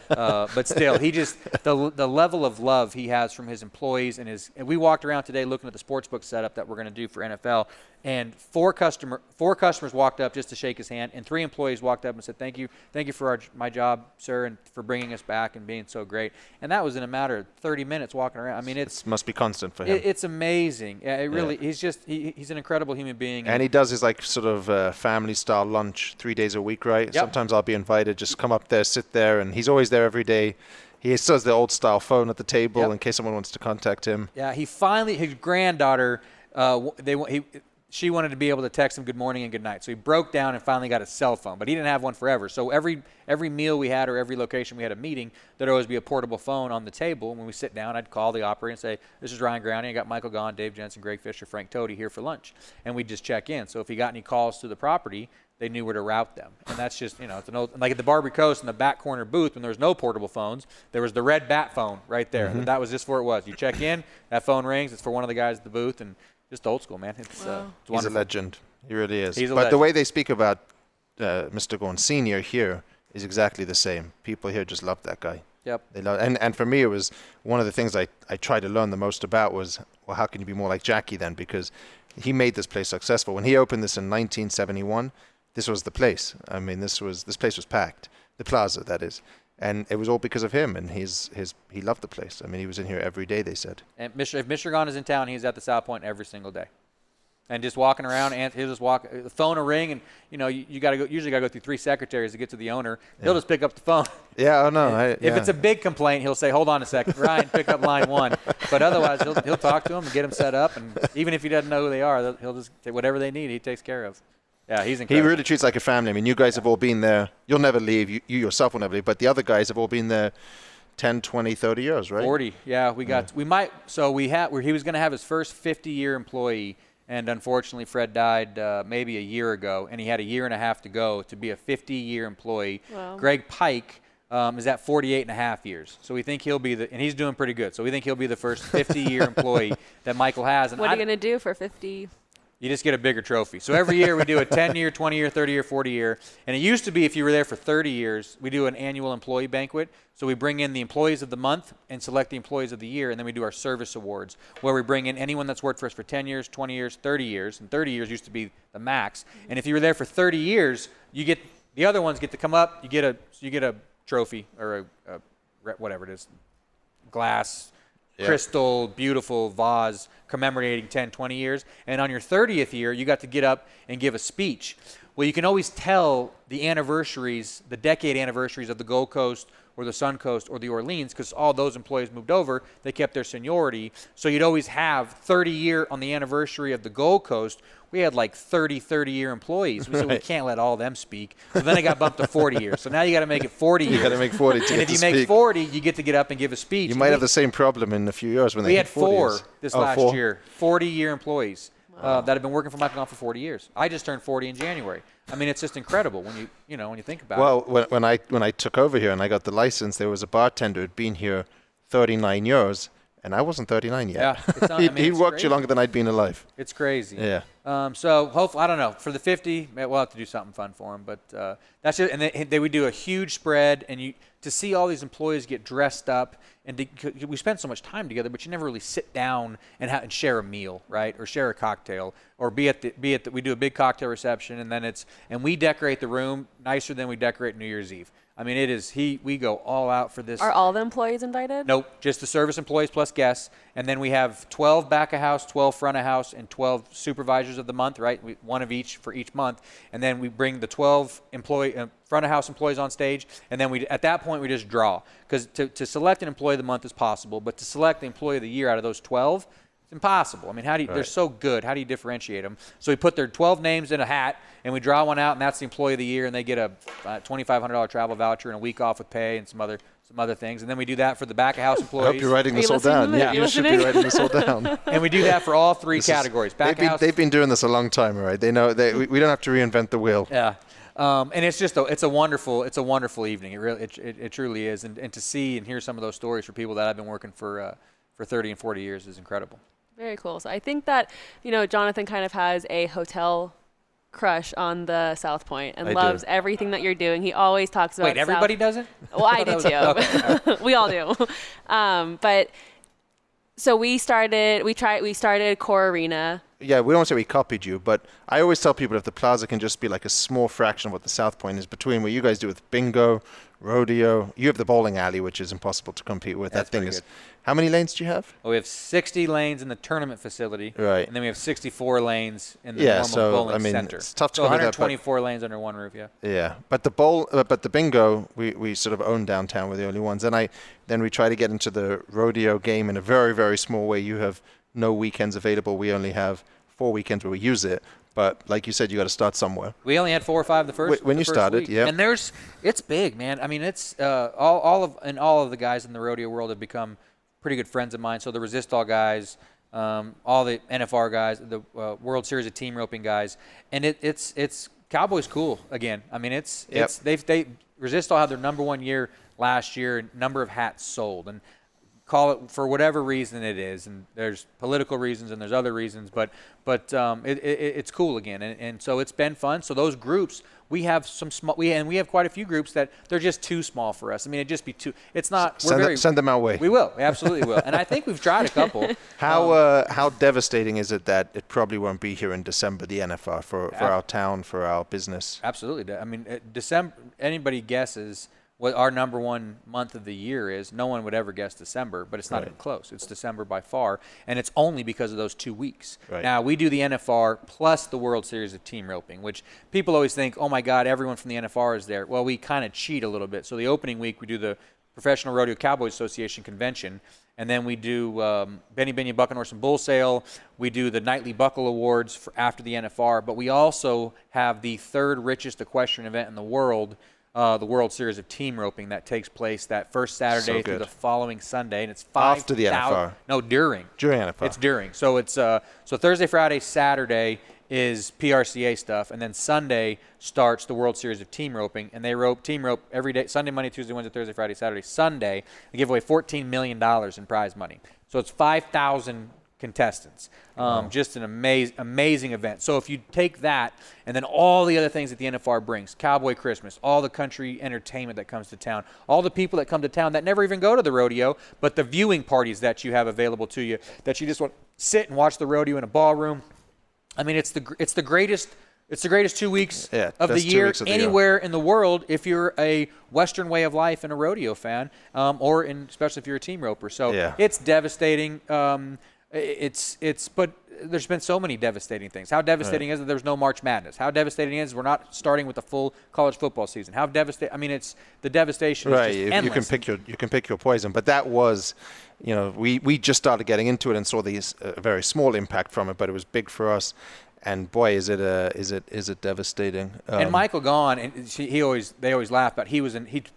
But still, he just the level of love he has from his employees and we walked around today looking at the sportsbook setup that we're going to do for NFL, and four customers walked up just to shake his hand, and 3 employees walked up and said, "Thank you for my job, sir, and for bringing us back and being so great." And that was in a matter of 30 minutes walking around. I mean, it must be constant for him. It's amazing. It really. Yeah. He's an incredible human being. And he does his sort of family style lunch 3 days a week, right? Yep. Sometimes I'll be invited, just come up there, sit there, and he's always there every day. He still has the old style phone at the table in case someone wants to contact him. Yeah, his granddaughter, she wanted to be able to text him good morning and good night. So he broke down and finally got a cell phone, but he didn't have one forever. So every meal we had or every location we had a meeting, there'd always be a portable phone on the table. And when we sit down, I'd call the operator and say, "This is Ryan Growney. I got Michael Gaughan, Dave Jensen, Greg Fisher, Frank Toady here for lunch." And we'd just check in. So if he got any calls to the property, they knew where to route them. And that's just, it's an old, like at the Barbary Coast in the back corner booth when there was no portable phones, there was the red bat phone right there. Mm-hmm. That was just for it was. You check in, that phone rings, it's for one of the guys at the booth, and just old school, man. It's wonderful. He's a legend. He really is. He's a legend. legend. The way they speak about Mr. Gaughan Sr. here is exactly the same. People here just love that guy. Yep. They love, and for me, it was one of the things I tried to learn the most about was, well, how can you be more like Jackie then? Because he made this place successful. When he opened this in 1971, this was the place. I mean, this place was packed. The plaza, that is. And it was all because of him, and he loved the place. I mean, he was in here every day, they said. And if Mr. Gaughan is in town, he's at the South Point every single day. And just walking around, and he'll just walk, the phone will ring, and you got to go. Usually, got to go through 3 secretaries to get to the owner. He'll just pick up the phone. Yeah, oh no. If it's a big complaint, he'll say, "Hold on a second, Ryan, pick up line 1." But otherwise, he'll talk to them and get them set up. And even if he doesn't know who they are, he'll just take whatever they need. He takes care of. Yeah, he's incredible. He really treats like a family. I mean, you guys have all been there. You'll never leave. You yourself will never leave. But the other guys have all been there 10, 20, 30 years, right? 40. Yeah, we might. So he was going to have his first 50-year employee. And unfortunately, Fred died maybe a year ago, and he had a year and a half to go to be a 50-year employee. Wow. Greg Pike is at 48 and a half years. So we think he'll be and he's doing pretty good. So we think he'll be the first 50-year employee that Michael has. And what are you going to do for 50? You just get a bigger trophy. So every year we do a 10-year, 20-year, 30-year, 40-year. And it used to be if you were there for 30 years, we do an annual employee banquet. So we bring in the employees of the month and select the employees of the year, and then we do our service awards, where we bring in anyone that's worked for us for 10 years, 20 years, 30 years. And 30 years used to be the max. And if you were there for 30 years, the other ones get to come up. You get a trophy or a whatever it is, glass, crystal, beautiful vase commemorating 10, 20 years. And on your 30th year, you got to get up and give a speech. Well, you can always tell the anniversaries, the decade anniversaries of the Gold Coast or the Sun Coast or the Orleans, because all those employees moved over. They kept their seniority. So you'd always have 30-year on the anniversary of the Gold Coast. We had like 30-year employees. We said we can't let all of them speak. So then it got bumped to 40 years. So now you got to make it 40 years. You got to make 40 to And get if to you speak. make 40, you get to get up and give a speech. You might have the same problem in a few years when we they had hit 40 4 years. this Oh, last 4? year, 40-year employees that have been working for Michael Gaughan for 40 years. I just turned 40 in January. I mean, it's just incredible when you think about it. Well, when I took over here and I got the license, there was a bartender who'd been here 39 years, and I wasn't 39 yet. Yeah, it's not, he worked you longer than I'd been alive. It's crazy. Yeah. So hopefully, I don't know, for the 50, we'll have to do something fun for him. But that's it. And they would do a huge spread, and to see all these employees get dressed up, and we spend so much time together, but you never really sit down and share a meal, right, or share a cocktail, or we do a big cocktail reception, and we decorate the room nicer than we decorate New Year's Eve. I mean, we go all out for this. Are all the employees invited? Nope, just the service employees plus guests. And then we have 12 back of house, 12 front of house, and 12 supervisors of the month, right? One of each for each month. And then we bring the 12 front of house employees on stage. And then at that point, we just draw. Because to select an employee of the month is possible, but to select the employee of the year out of those 12, it's impossible. I mean, they're so good. How do you differentiate them? So we put their 12 names in a hat, and we draw one out, and that's the employee of the year, and they get a $2,500 travel voucher and a week off with pay and some other things. And then we do that for the back of house employees. I hope you're writing this all down. Yeah, you should be writing this all down. And we do that for all 3 categories. They've been doing this a long time, all right? They know we don't have to reinvent the wheel. Yeah. And it's just it's a wonderful evening. It truly is. And to see and hear some of those stories for people that I've been working for 30 and 40 years is incredible. Very cool. So I think that, Jonathan kind of has a hotel crush on the South Point and loves everything that you're doing. He always talks about everybody doesn't? Well, I do too. We all do. But so we started Core Arena. Yeah, we don't say we copied you, but I always tell people if the plaza can just be like a small fraction of what the South Point is between what you guys do with bingo, rodeo. You have the bowling alley, which is impossible to compete with. That's that thing pretty is. good. How many lanes do you have? Well, we have 60 lanes in the tournament facility. Right. And then we have 64 lanes in the normal bowling center. It's tough to so cover 124 lanes under one roof, yeah. Yeah, but the bingo we sort of own downtown. We're the only ones. And then we try to get into the rodeo game in a very, very small way. You have no weekends available. We only have 4 weekends where we use it. But like you said, you got to start somewhere. We only had 4 or 5 the first when you started, week. yeah. And it's big, man. I mean, it's all of the guys in the rodeo world have become pretty good friends of mine. So the Resistol guys, all the NFR guys, the World Series of Team Roping guys, and it's Cowboys cool again. I mean, Resistol had their number 1 year last year, number of hats sold, and call it for whatever reason it is, and there's political reasons and there's other reasons, but it's cool again, and so it's been fun. So those groups, we have some small, we have quite a few groups that they're just too small for us. I mean, it'd just be too. It's not. Send them our way. We will, we absolutely will, and I think we've tried a couple. How devastating is it that it probably won't be here in December, the NFR, for our town, for our business? Absolutely. I mean, December. Anybody guesses what our number one month of the year is, no one would ever guess December, but it's not even close. It's December by far, and it's only because of those 2 weeks. Right. Now, we do the NFR plus the World Series of Team Roping, which people always think, oh, my God, everyone from the NFR is there. Well, we kind of cheat a little bit. So the opening week, we do the Professional Rodeo Cowboys Association Convention, and then we do Benny Binion Buck and Horse and Bull Sale. We do the Nightly Buckle Awards for after the NFR, but we also have the third richest equestrian event in the world, the World Series of Team Roping, that takes place that first Saturday through the following Sunday, and it's 5,000. After the NFR. No, during. During NFR. It's during. So it's so Thursday, Friday, Saturday is PRCA stuff, and then Sunday starts the World Series of Team Roping, and they team rope every day, Sunday, Monday, Tuesday, Wednesday, Thursday, Friday, Saturday, Sunday. They give away $14 million in prize money. So it's 5,000 contestants. Just an amazing event. So if you take that and then all the other things that the NFR brings, Cowboy Christmas, all the country entertainment that comes to town, all the people that come to town that never even go to the rodeo, but the viewing parties that you have available to you, that you just want to sit and watch the rodeo in a ballroom. I mean, it's the greatest 2 weeks of the year anywhere in the world if you're a Western way of life and a rodeo fan, or especially if you're a team roper. So it's devastating. But there's been so many devastating things. How devastating is it there's no March Madness? How devastating is we're not starting with the full college football season? How devastating? I mean, it's the devastation. Right, is just endless. you can pick your poison. But that was, we just started getting into it and saw these very small impact from it, but it was big for us. And boy, is it devastating. And Michael Gaughan, and they always laugh, but he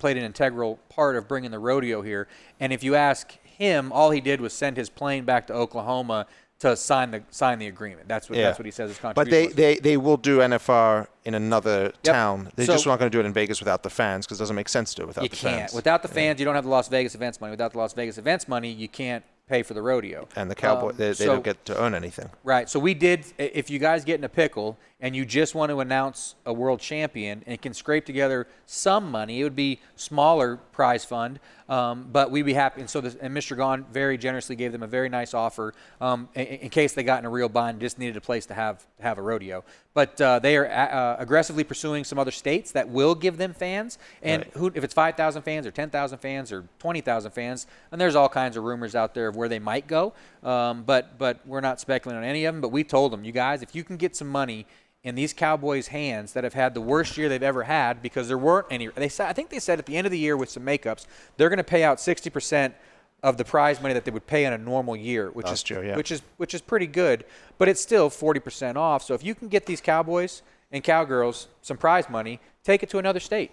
played an integral part of bringing the rodeo here. And if you ask him, all he did was send his plane back to Oklahoma to sign the agreement. That's what he says his contribution was. But they will do NFR in another town. They're just not going to do it in Vegas without the fans, because it doesn't make sense to do it without the fans. You can't. Without the fans, you don't have the Las Vegas events money. Without the Las Vegas events money, you can't pay for the rodeo. And the Cowboy, they don't get to earn anything. Right. So we did, if you guys get in a pickle and you just want to announce a world champion and can scrape together some money, it would be smaller prize fund, but we'd be happy. And so and Mr. Gaughan very generously gave them a very nice offer in case they got in a real bind, just needed a place to have a rodeo. But they are aggressively pursuing some other states that will give them fans. And if it's 5,000 fans or 10,000 fans or 20,000 fans, and there's all kinds of rumors out there of where they might go. But we're not speculating on any of them. But we told them, you guys, if you can get some money in these Cowboys' hands that have had the worst year they've ever had, because there weren't any. I think they said at the end of the year with some makeups, they're going to pay out 60% of the prize money that they would pay in a normal year, which is pretty good, but it's still 40% off. So if you can get these Cowboys and Cowgirls some prize money, take it to another state.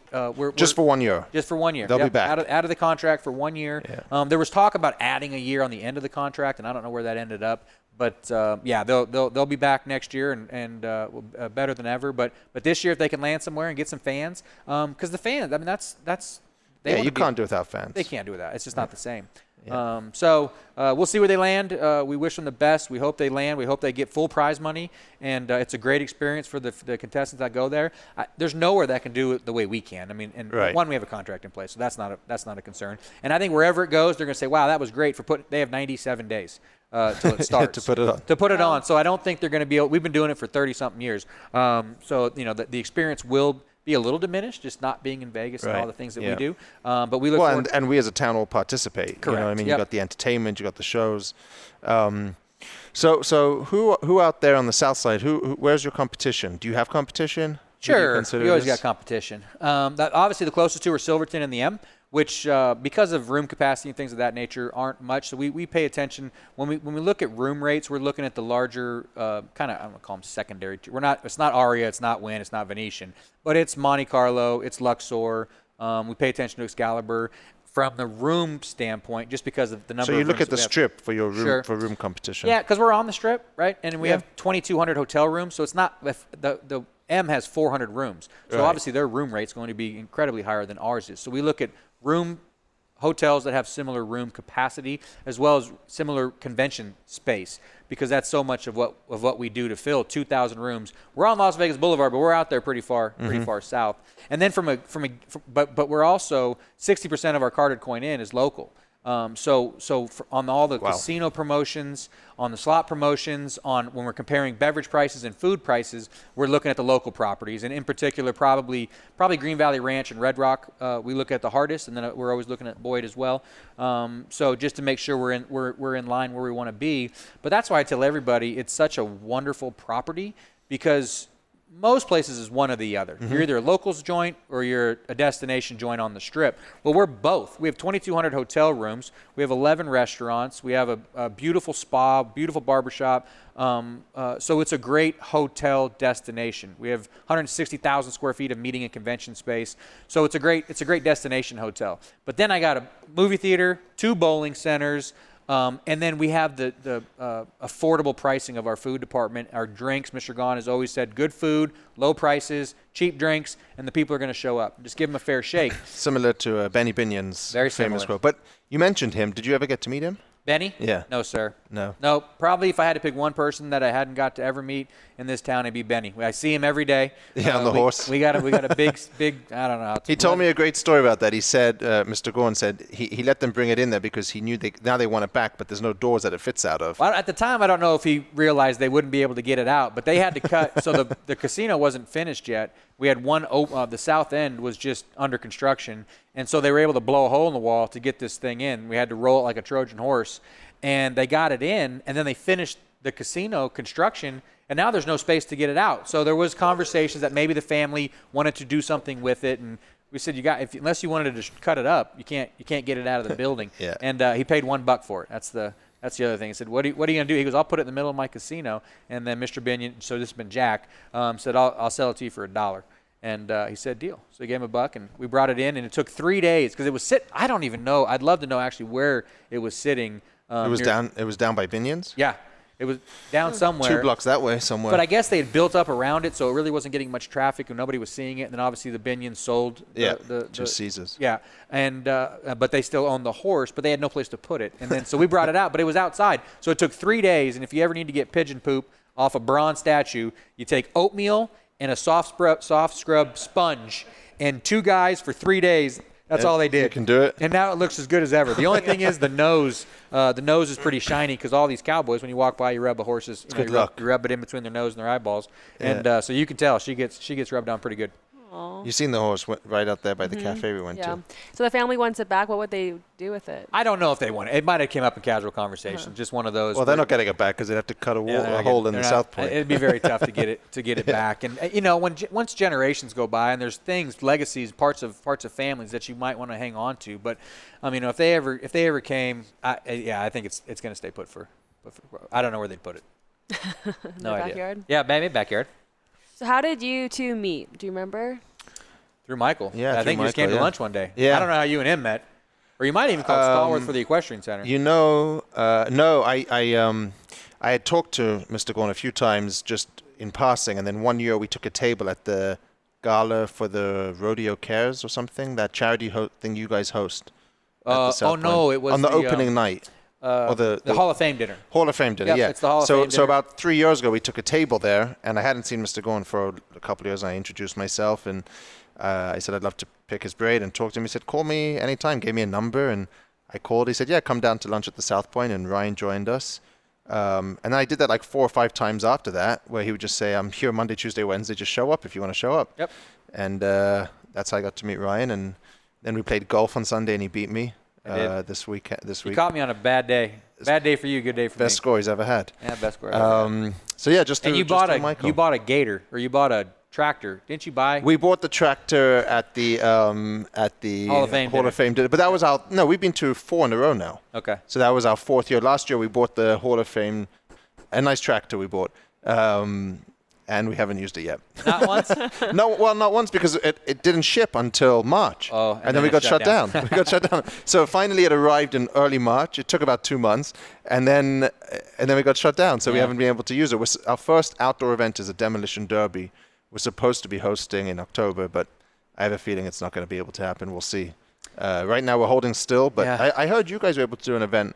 Just for 1 year. Just for 1 year. They'll be back. Out of the contract for 1 year. Yeah. There was talk about adding a year on the end of the contract, and I don't know where that ended up. But they'll be back next year and better than ever. But this year, if they can land somewhere and get some fans, because the fans, I mean, that's you can't do without fans. They can't do without. It's just not the same. Yeah. So we'll see where they land. We wish them the best. We hope they land. We hope they get full prize money, and it's a great experience for the contestants that go there. There's nowhere that can do it the way we can. I mean, and one, we have a contract in place, so that's not a concern. And I think wherever it goes, they're going to say, "Wow, that was great for They have 97 days till it starts to put it on. So I don't think they're going to be. We've been doing it for 30-something years. So the experience will be a little diminished, just not being in Vegas and all the things that we do. But we look forward. And we as a town will participate. Correct. You know what I mean? You got the entertainment, you got the shows. So who out there on the south side? Where's your competition? Do you have competition? Sure, we always got competition. Obviously, the closest two are Silverton and the M, which because of room capacity and things of that nature aren't much. So we pay attention when we look at room rates. We're looking at the larger kind of, I don't want to call them secondary. It's not Aria, it's not Wynn, it's not Venetian, but it's Monte Carlo, it's Luxor. We pay attention to Excalibur from the room standpoint, just because of the number. So you of look at the Strip for your room for room competition. Yeah, because we're on the Strip, right? And we have 2,200 hotel rooms, so it's not the M has 400 rooms. So obviously their room rate's going to be incredibly higher than ours is. So we look at room hotels that have similar room capacity as well as similar convention space, because that's so much of what we do to fill 2,000 rooms. We're on Las Vegas Boulevard, but we're out there pretty far south. And then but we're also 60% of our carded coin in is local. So on all the casino promotions, on the slot promotions, when we're comparing beverage prices and food prices, we're looking at the local properties, and in particular, probably Green Valley Ranch and Red Rock. We look at the hardest, and then we're always looking at Boyd as well. So just to make sure we're in line where we want to be. But that's why I tell everybody it's such a wonderful property, because most places is one or the other. You're either a locals joint or you're a destination joint on the Strip. Well, we're both. We have 2,200 hotel rooms. We have 11 restaurants. We have a beautiful spa, beautiful barbershop. So it's a great hotel destination. We have 160,000 square feet of meeting and convention space. So it's a great destination hotel. But then I got a movie theater, 2 bowling centers. And then we have the affordable pricing of our food department, our drinks. Mr. Gaughan has always said good food, low prices, cheap drinks, and the people are going to show up. Just give them a fair shake. Similar to Benny Binion's Very famous similar. quote. But you mentioned him. Did you ever get to meet him? Benny? Yeah. No, sir. No. Probably if I had to pick one person that I hadn't got to ever meet in this town, it'd be Benny. I see him every day. Yeah, on the horse. We got a big, I don't know. He told me a great story about that. He said, Mr. Gaughan said he let them bring it in there because he knew now they want it back, but there's no doors that it fits out of. Well, at the time, I don't know if he realized they wouldn't be able to get it out, but they had to cut. So the casino wasn't finished yet. We had the south end was just under construction, and so they were able to blow a hole in the wall to get this thing in. We had to roll it like a Trojan horse. And they got it in, and then they finished the casino construction, and now there's no space to get it out. So there was conversations that maybe the family wanted to do something with it, and we said, unless you wanted to cut it up, you can't get it out of the building. Yeah. And he paid $1 for it. That's the other thing. He said, what are you going to do? He goes, I'll put it in the middle of my casino. And then Mr. Binion, so this has been Jack, said, I'll sell it to you for $1. And he said, deal. So he gave him $1, and we brought it in, and it took 3 days because it was I don't even know. I'd love to know actually where it was sitting. It was down by Binion's? Yeah. It was down somewhere. 2 blocks that way somewhere. But I guess they had built up around it, so it really wasn't getting much traffic, and nobody was seeing it. And then obviously the Binions sold to Caesars. Yeah, and but they still owned the horse, but they had no place to put it. And then so we brought it out, but it was outside. So it took 3 days. And if you ever need to get pigeon poop off a bronze statue, you take oatmeal and a soft scrub sponge, and 2 guys for 3 days. That's all they did. You can do it. And now it looks as good as ever. The only thing is the nose. The nose is pretty shiny because all these cowboys, when you walk by, you rub a horse's. Good luck. You rub it in between their nose and their eyeballs, Yeah. and so you can tell she gets rubbed on pretty good. Aww. You've seen the horse right out there by the cafe we went to. So the family wants it back. What would they do with it? I don't know if they want it. It might have came up in casual conversation. Just one of those. Well, they're not getting it back because they'd have to cut a hole in the South Point. It'd be very tough to get it back. And once generations go by, and there's things, legacies, parts of families that you might want to hang on to. But I mean, if they ever came, I think it's going to stay put for. I don't know where they'd put it. No idea. Backyard? Yeah, maybe backyard. So how did you two meet? Do you remember? Through Michael. Yeah, I think you just came to lunch one day. Yeah. I don't know how you and him met. Or you might even call Stallworth for the equestrian center. No, I had talked to Mr. Gaughan a few times just in passing, and then one year we took a table at the gala for the Rodeo Cares or something, that charity thing you guys host. At the South Point. It was on the opening night. Or the Hall of Fame dinner. Hall of Fame dinner, Yep, yeah. it's the Hall of Fame dinner. So about 3 years ago, we took a table there, and I hadn't seen Mr. Gaughan for a couple of years. I introduced myself, and I said I'd love to pick his braid and talk to him. He said, call me anytime, gave me a number, and I called. He said, yeah, come down to lunch at the South Point, and Ryan joined us. And I did that like 4 or 5 times after that, where he would just say, I'm here Monday, Tuesday, Wednesday, just show up if you want to show up. Yep. And that's how I got to meet Ryan, and then we played golf on Sunday, and he beat me this week. You caught me on a bad day. Bad day for you, good day for me. Best score he's ever had. Yeah, best score ever had. So yeah, just and you bought a gator, or you bought a tractor, didn't you buy? We bought the tractor at the Hall of Fame dinner, but that was we've been to 4 in a row now. Okay. So that was our 4th year. Last year we bought the Hall of Fame, a nice tractor we bought, and we haven't used it yet. Not once? No, well, not once because it didn't ship until March. Oh, and then we got shut down. We got shut down. So finally it arrived in early March. It took about 2 months, and then we got shut down. So we haven't been able to use it. Our first outdoor event is a demolition derby. We're supposed to be hosting in October, but I have a feeling it's not going to be able to happen. We'll see. Right now we're holding still, but Yeah. I heard you guys were able to do an event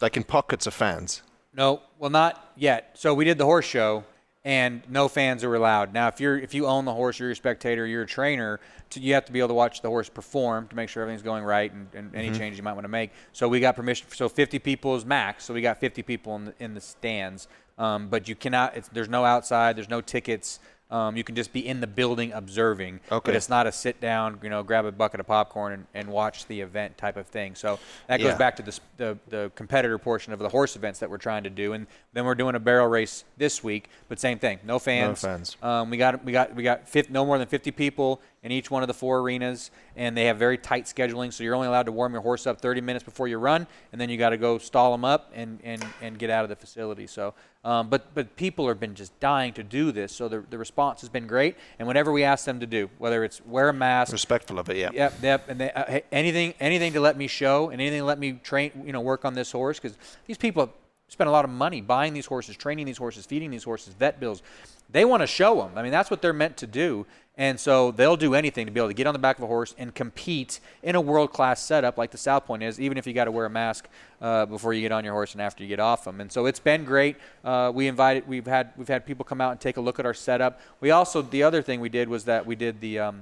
like in pockets of fans. No, well, not yet. So we did the horse show, and no fans are allowed. Now, if you own the horse, you're a spectator, you're a trainer, you have to be able to watch the horse perform to make sure everything's going right and any changes you might want to make. So we got permission. So 50 people is max. So we got 50 people in the stands. But you cannot. There's no outside. There's no tickets. You can just be in the building observing. Okay. But it's not a sit down, grab a bucket of popcorn and watch the event type of thing. So that goes back to the competitor portion of the horse events that we're trying to do. And then we're doing a barrel race this week, but same thing, no fans. No fans. We got no more than 50 people in each one of the 4 arenas, and they have very tight scheduling. So you're only allowed to warm your horse up 30 minutes before you run, and then you got to go stall them up and get out of the facility. So, but people have been just dying to do this. So the response has been great. And whatever we ask them to do, whether it's wear a mask, Respectful of it, yeah. Yep. And they, anything to let me show, and anything to let me train, work on this horse, because these people have spent a lot of money buying these horses, training these horses, feeding these horses, vet bills. They want to show them. I mean, that's what they're meant to do. And so they'll do anything to be able to get on the back of a horse and compete in a world-class setup like the South Point is, even if you got to wear a mask before you get on your horse and after you get off them. And so it's been great. We've had people come out and take a look at our setup. We also, the other thing we did was that we did the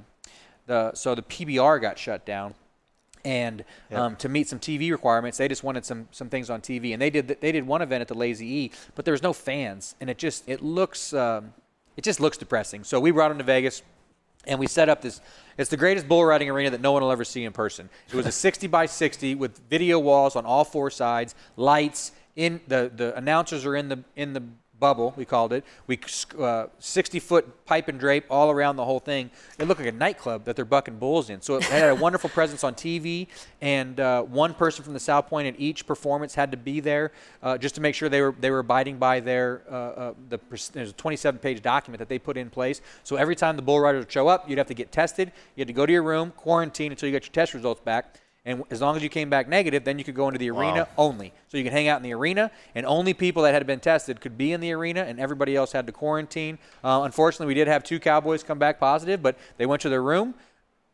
PBR got shut down. And to meet some TV requirements, they just wanted some things on TV, and they did one event at the Lazy E, but there was no fans, and it just looks depressing. So we brought them to Vegas, and we set up this. It's the greatest bull riding arena that no one will ever see in person. It was a 60 by 60 with video walls on all 4 sides, lights. In the announcers are in the bubble, we called it. We 60-foot pipe and drape all around the whole thing. It looked like a nightclub that they're bucking bulls in. So it had a wonderful presence on TV, and one person from the South Point at each performance had to be there just to make sure they were abiding by there's a 27-page document that they put in place. So every time the bull riders would show up, you'd have to get tested. You had to go to your room, quarantine until you got your test results back. And as long as you came back negative, then you could go into the arena only. So you could hang out in the arena, and only people that had been tested could be in the arena, and everybody else had to quarantine. Unfortunately, we did have 2 cowboys come back positive, but they went to their room.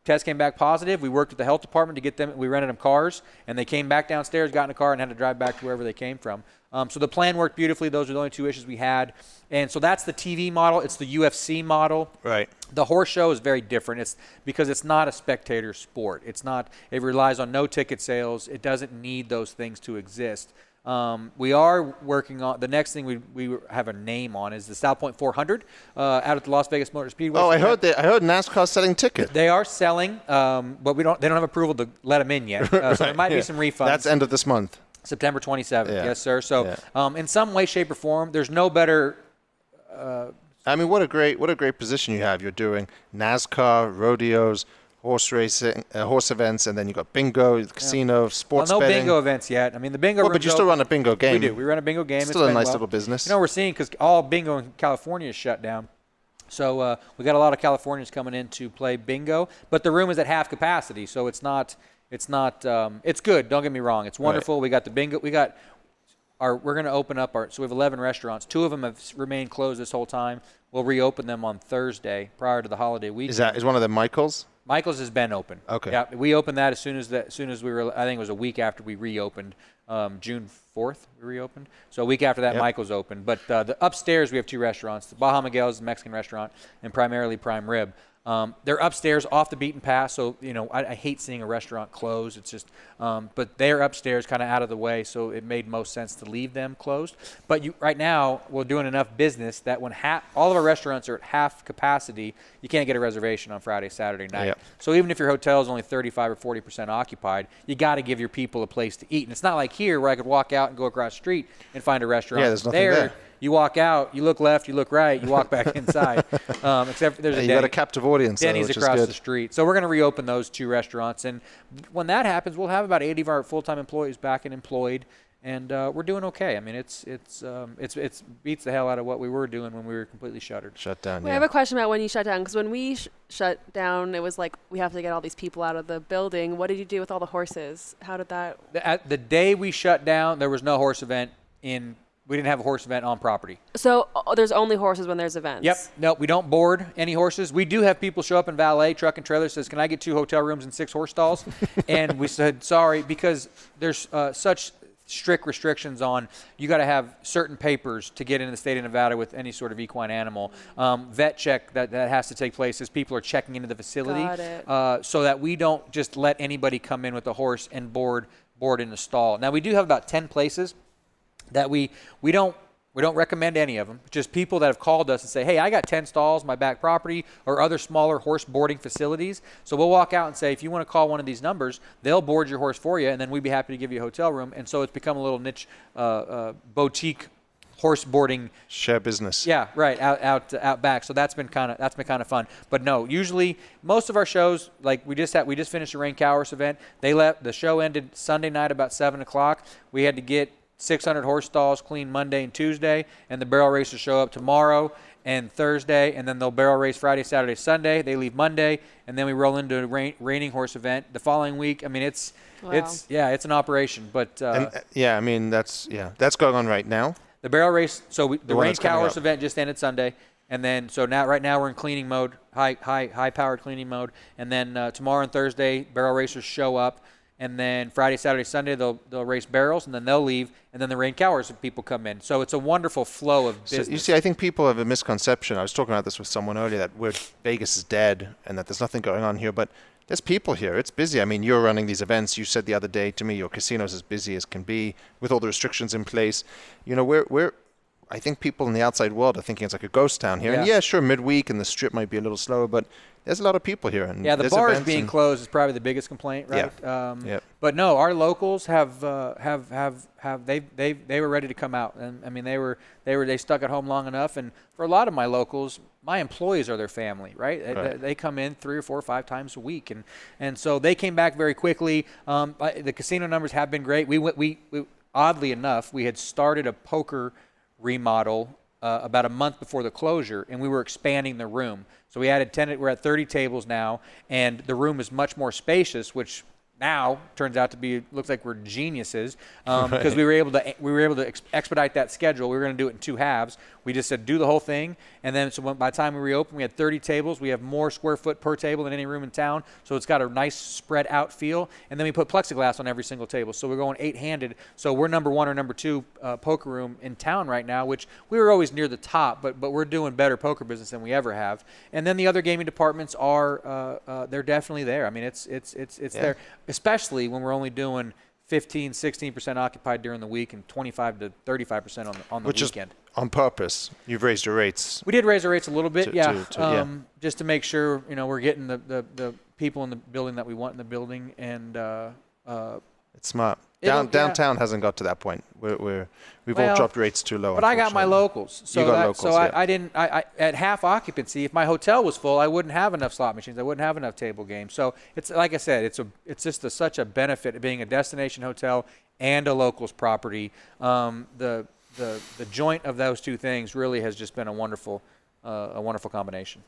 Test came back positive. We worked with the health department to get them. We rented them cars, and they came back downstairs, got in a car, and had to drive back to wherever they came from. So the plan worked beautifully. Those are the only 2 issues we had. And so that's the TV model. It's the UFC model. Right. The horse show is very different. It's because it's not a spectator sport. It relies on no ticket sales. It doesn't need those things to exist. We are working on the next thing we have a name on is the South Point 400 out at the Las Vegas Motor Speedway. Oh, I heard NASCAR's selling tickets. They are selling, but they don't have approval to let them in yet. So there might be some refunds. That's end of this month. September 27th. Yeah. Yes, sir. So in some way, shape, or form, there's no better. I mean, what a great position you have. You're doing NASCAR, rodeos, horse racing, horse events, and then you got bingo, casino, sports no betting. bingo events yet. I mean, the bingo. Well, but you still run a bingo game. We do. We run a bingo game. Still a nice little business. We're seeing because all bingo in California is shut down. So we got a lot of Californians coming in to play bingo, but the room is at half capacity, so it's not. It's good. Don't get me wrong. It's wonderful. Right. We got the bingo. We're going to open up so we have 11 restaurants. 2 of them have remained closed this whole time. We'll reopen them on Thursday prior to the holiday weekend. Is one of them Michael's? Michael's has been open. Okay. Yeah, we opened that as soon as we were. I think it was a week after we reopened. June 4th we reopened. So a week after that, Michael's opened. But the upstairs we have 2 restaurants. The Baja Miguel's, the Mexican restaurant, and primarily Prime Rib. They're upstairs off the beaten path, so I hate seeing a restaurant close. It's just, but they're upstairs, kind of out of the way, so it made most sense to leave them closed. But right now, we're doing enough business that when all of our restaurants are at half capacity, you can't get a reservation on Friday, Saturday night. Yep. So even if your hotel is only 35 or 40% occupied, you got to give your people a place to eat. And it's not like here where I could walk out and go across the street and find a restaurant. Yeah, there's nothing there. You walk out, you look left, you look right, you walk back inside. Except there's you got a captive audience. Denny's across the street. So we're going to reopen those 2 restaurants, and when that happens, we'll have about 80 of our full-time employees back and employed, and we're doing okay. I mean, it's beats the hell out of what we were doing when we were completely shuttered. Shut down. I have a question about when you shut down, because when we shut down, it was like we have to get all these people out of the building. What did you do with all the horses? How did that? The day we shut down, there was no horse event in we didn't have a horse event on property. So there's only horses when there's events? Yep. No, we don't board any horses. We do have people show up in valet, truck and trailer, says, can I get 2 hotel rooms and 6 horse stalls? And we said, sorry, because there's such strict restrictions on, you got to have certain papers to get into the state of Nevada with any sort of equine animal. Vet check that has to take place as people are checking into the facility. Got it. So that we don't just let anybody come in with a horse and board in the stall. Now, we do have about 10 places that we don't recommend any of them. Just people that have called us and say, hey, I got 10 stalls, my back property, or other smaller horse boarding facilities. So we'll walk out and say, if you want to call one of these numbers, they'll board your horse for you, and then we'd be happy to give you a hotel room. And so it's become a little niche boutique horse boarding share business. Yeah, right, out back. So that's been kind of fun. But no, usually most of our shows, like we just finished a Rain Cowers event. The show ended Sunday night about 7:00. We had to get 600 horse stalls clean Monday and Tuesday, and the barrel racers show up tomorrow and Thursday, and then they'll barrel race Friday, Saturday, Sunday. They leave Monday, and then we roll into a reining horse event the following week. I mean, it's an operation. But that's going on right now. The barrel race, so the Rain Cowers up. event just ended Sunday, and then right now we're in cleaning mode, high powered cleaning mode, and then tomorrow and Thursday barrel racers show up. And then Friday, Saturday, Sunday, they'll race barrels, and then they'll leave, and then the Rain Cowers people come in. So it's a wonderful flow of business. So you see, I think people have a misconception. I was talking about this with someone earlier, that Vegas is dead and that there's nothing going on here, but there's people here. It's busy. I mean, you're running these events. You said the other day to me your casino's as busy as can be with all the restrictions in place. You know, I think people in the outside world are thinking it's like a ghost town here. Yeah. And sure, midweek and the strip might be a little slower, but there's a lot of people here. And the bars being closed is probably the biggest complaint, right? Yeah. But no, our locals they were ready to come out, and I mean they stuck at home long enough. And for a lot of my locals, my employees are their family, right? They come in 3 or 4 or 5 times a week, and so they came back very quickly. The casino numbers have been great. We oddly enough, we had started a poker remodel about a month before the closure, and we were expanding the room. So we added 10. We're at 30 tables now, and the room is much more spacious, which now turns out to be, looks like we're geniuses, because we were able to expedite that schedule. We were going to do it in 2 halves. We just said do the whole thing, and then by the time we reopened, we had 30 tables. We have more square foot per table than any room in town, so it's got a nice spread out feel. And then we put plexiglass on every single table, so we're going 8-handed. So we're number 1 or number 2 poker room in town right now, which we were always near the top, but we're doing better poker business than we ever have. And then the other gaming departments are they're definitely there. I mean, it's there, especially when we're only doing 15-16% occupied during the week and 25 to 35% on the weekend. Is on purpose. You've raised your rates. We did raise our rates a little bit, just to make sure we're getting the people in the building that we want in the building, and it's smart. Downtown hasn't got to that point. We've all dropped rates too low. But I got my locals, I didn't. I at half occupancy, if my hotel was full, I wouldn't have enough slot machines. I wouldn't have enough table games. So it's like I said, it's just such a benefit of being a destination hotel and a locals property. The joint of those two things really has just been a wonderful combination.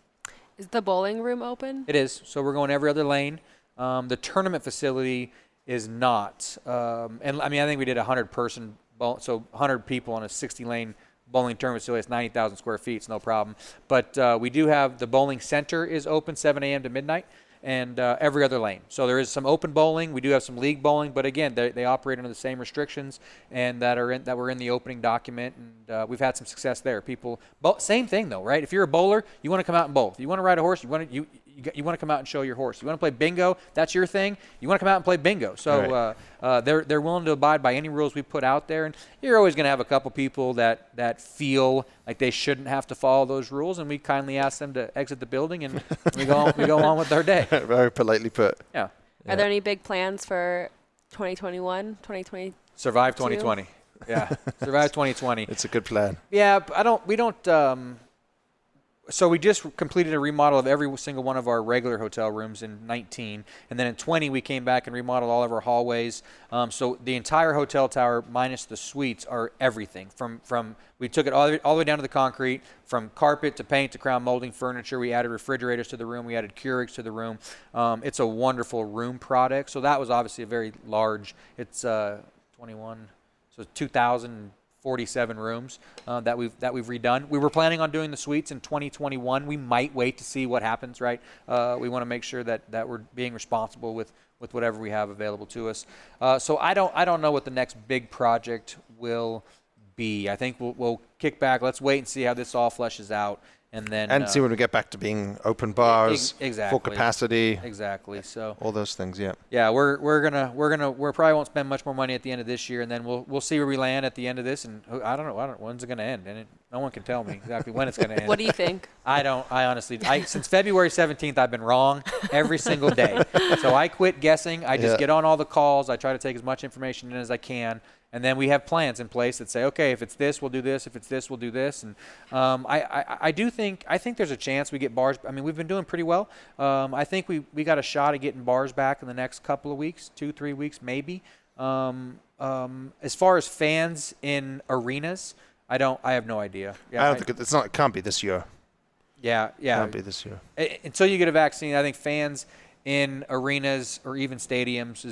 Is the bowling room open? It is. So we're going every other lane. The tournament facility is not. And I mean, I think we did 100-person, so 100 people on a 60-lane bowling tournament facility. It's 90,000 square feet. It's no problem. But we do have the bowling center is open 7 a.m. to midnight, and every other lane. So there is some open bowling. We do have some league bowling, but again, they operate under the same restrictions and that were in the opening document, and we've had some success there. People, same thing though, right? If you're a bowler, you want to come out and bowl. If you want to ride a horse, you want to come out and show your horse. You want to play bingo, that's your thing. You want to come out and play bingo. So they're willing to abide by any rules we put out there. And you're always going to have a couple people that feel like they shouldn't have to follow those rules, and we kindly ask them to exit the building, and we go on with their day. Very politely put. Yeah. Are there any big plans for 2021, 2020? Survive 2020. Yeah. Survive 2020. It's a good plan. Yeah, we don't. So we just completed a remodel of every single one of our regular hotel rooms in 19, and then in 20 we came back and remodeled all of our hallways. So the entire hotel tower minus the suites are everything. From we took it all the way down to the concrete, from carpet to paint to crown molding furniture. We added refrigerators to the room. We added Keurigs to the room. It's a wonderful room product. So that was obviously a very large. It's 21, so 2,000 47 rooms that we've redone. We were planning on doing the suites in 2021. We might wait to see what happens, right? We want to make sure that we're being responsible with whatever we have available to us. So I don't know what the next big project will be. I think we'll kick back. Let's wait and see how this all fleshes out. And see when we get back to being open bars, exactly. full capacity. Exactly. So all those things, yeah. Yeah, we're probably won't spend much more money at the end of this year, and then we'll see where we land at the end of this. And I don't know when's it going to end, and no one can tell me exactly when it's going to end. What do you think? I honestly, since February 17th, I've been wrong every single day. So I quit guessing. I just get on all the calls. I try to take as much information in as I can. And then we have plans in place that say, okay, if it's this, we'll do this. If it's this, we'll do this. And I think there's a chance we get bars. I mean, we've been doing pretty well. I think we got a shot at getting bars back in the next couple of weeks, 2-3 weeks maybe. As far as fans in arenas, I have no idea. Yeah, it can't be this year. Yeah. Can't be this year. Until you get a vaccine, I think fans in arenas or even stadiums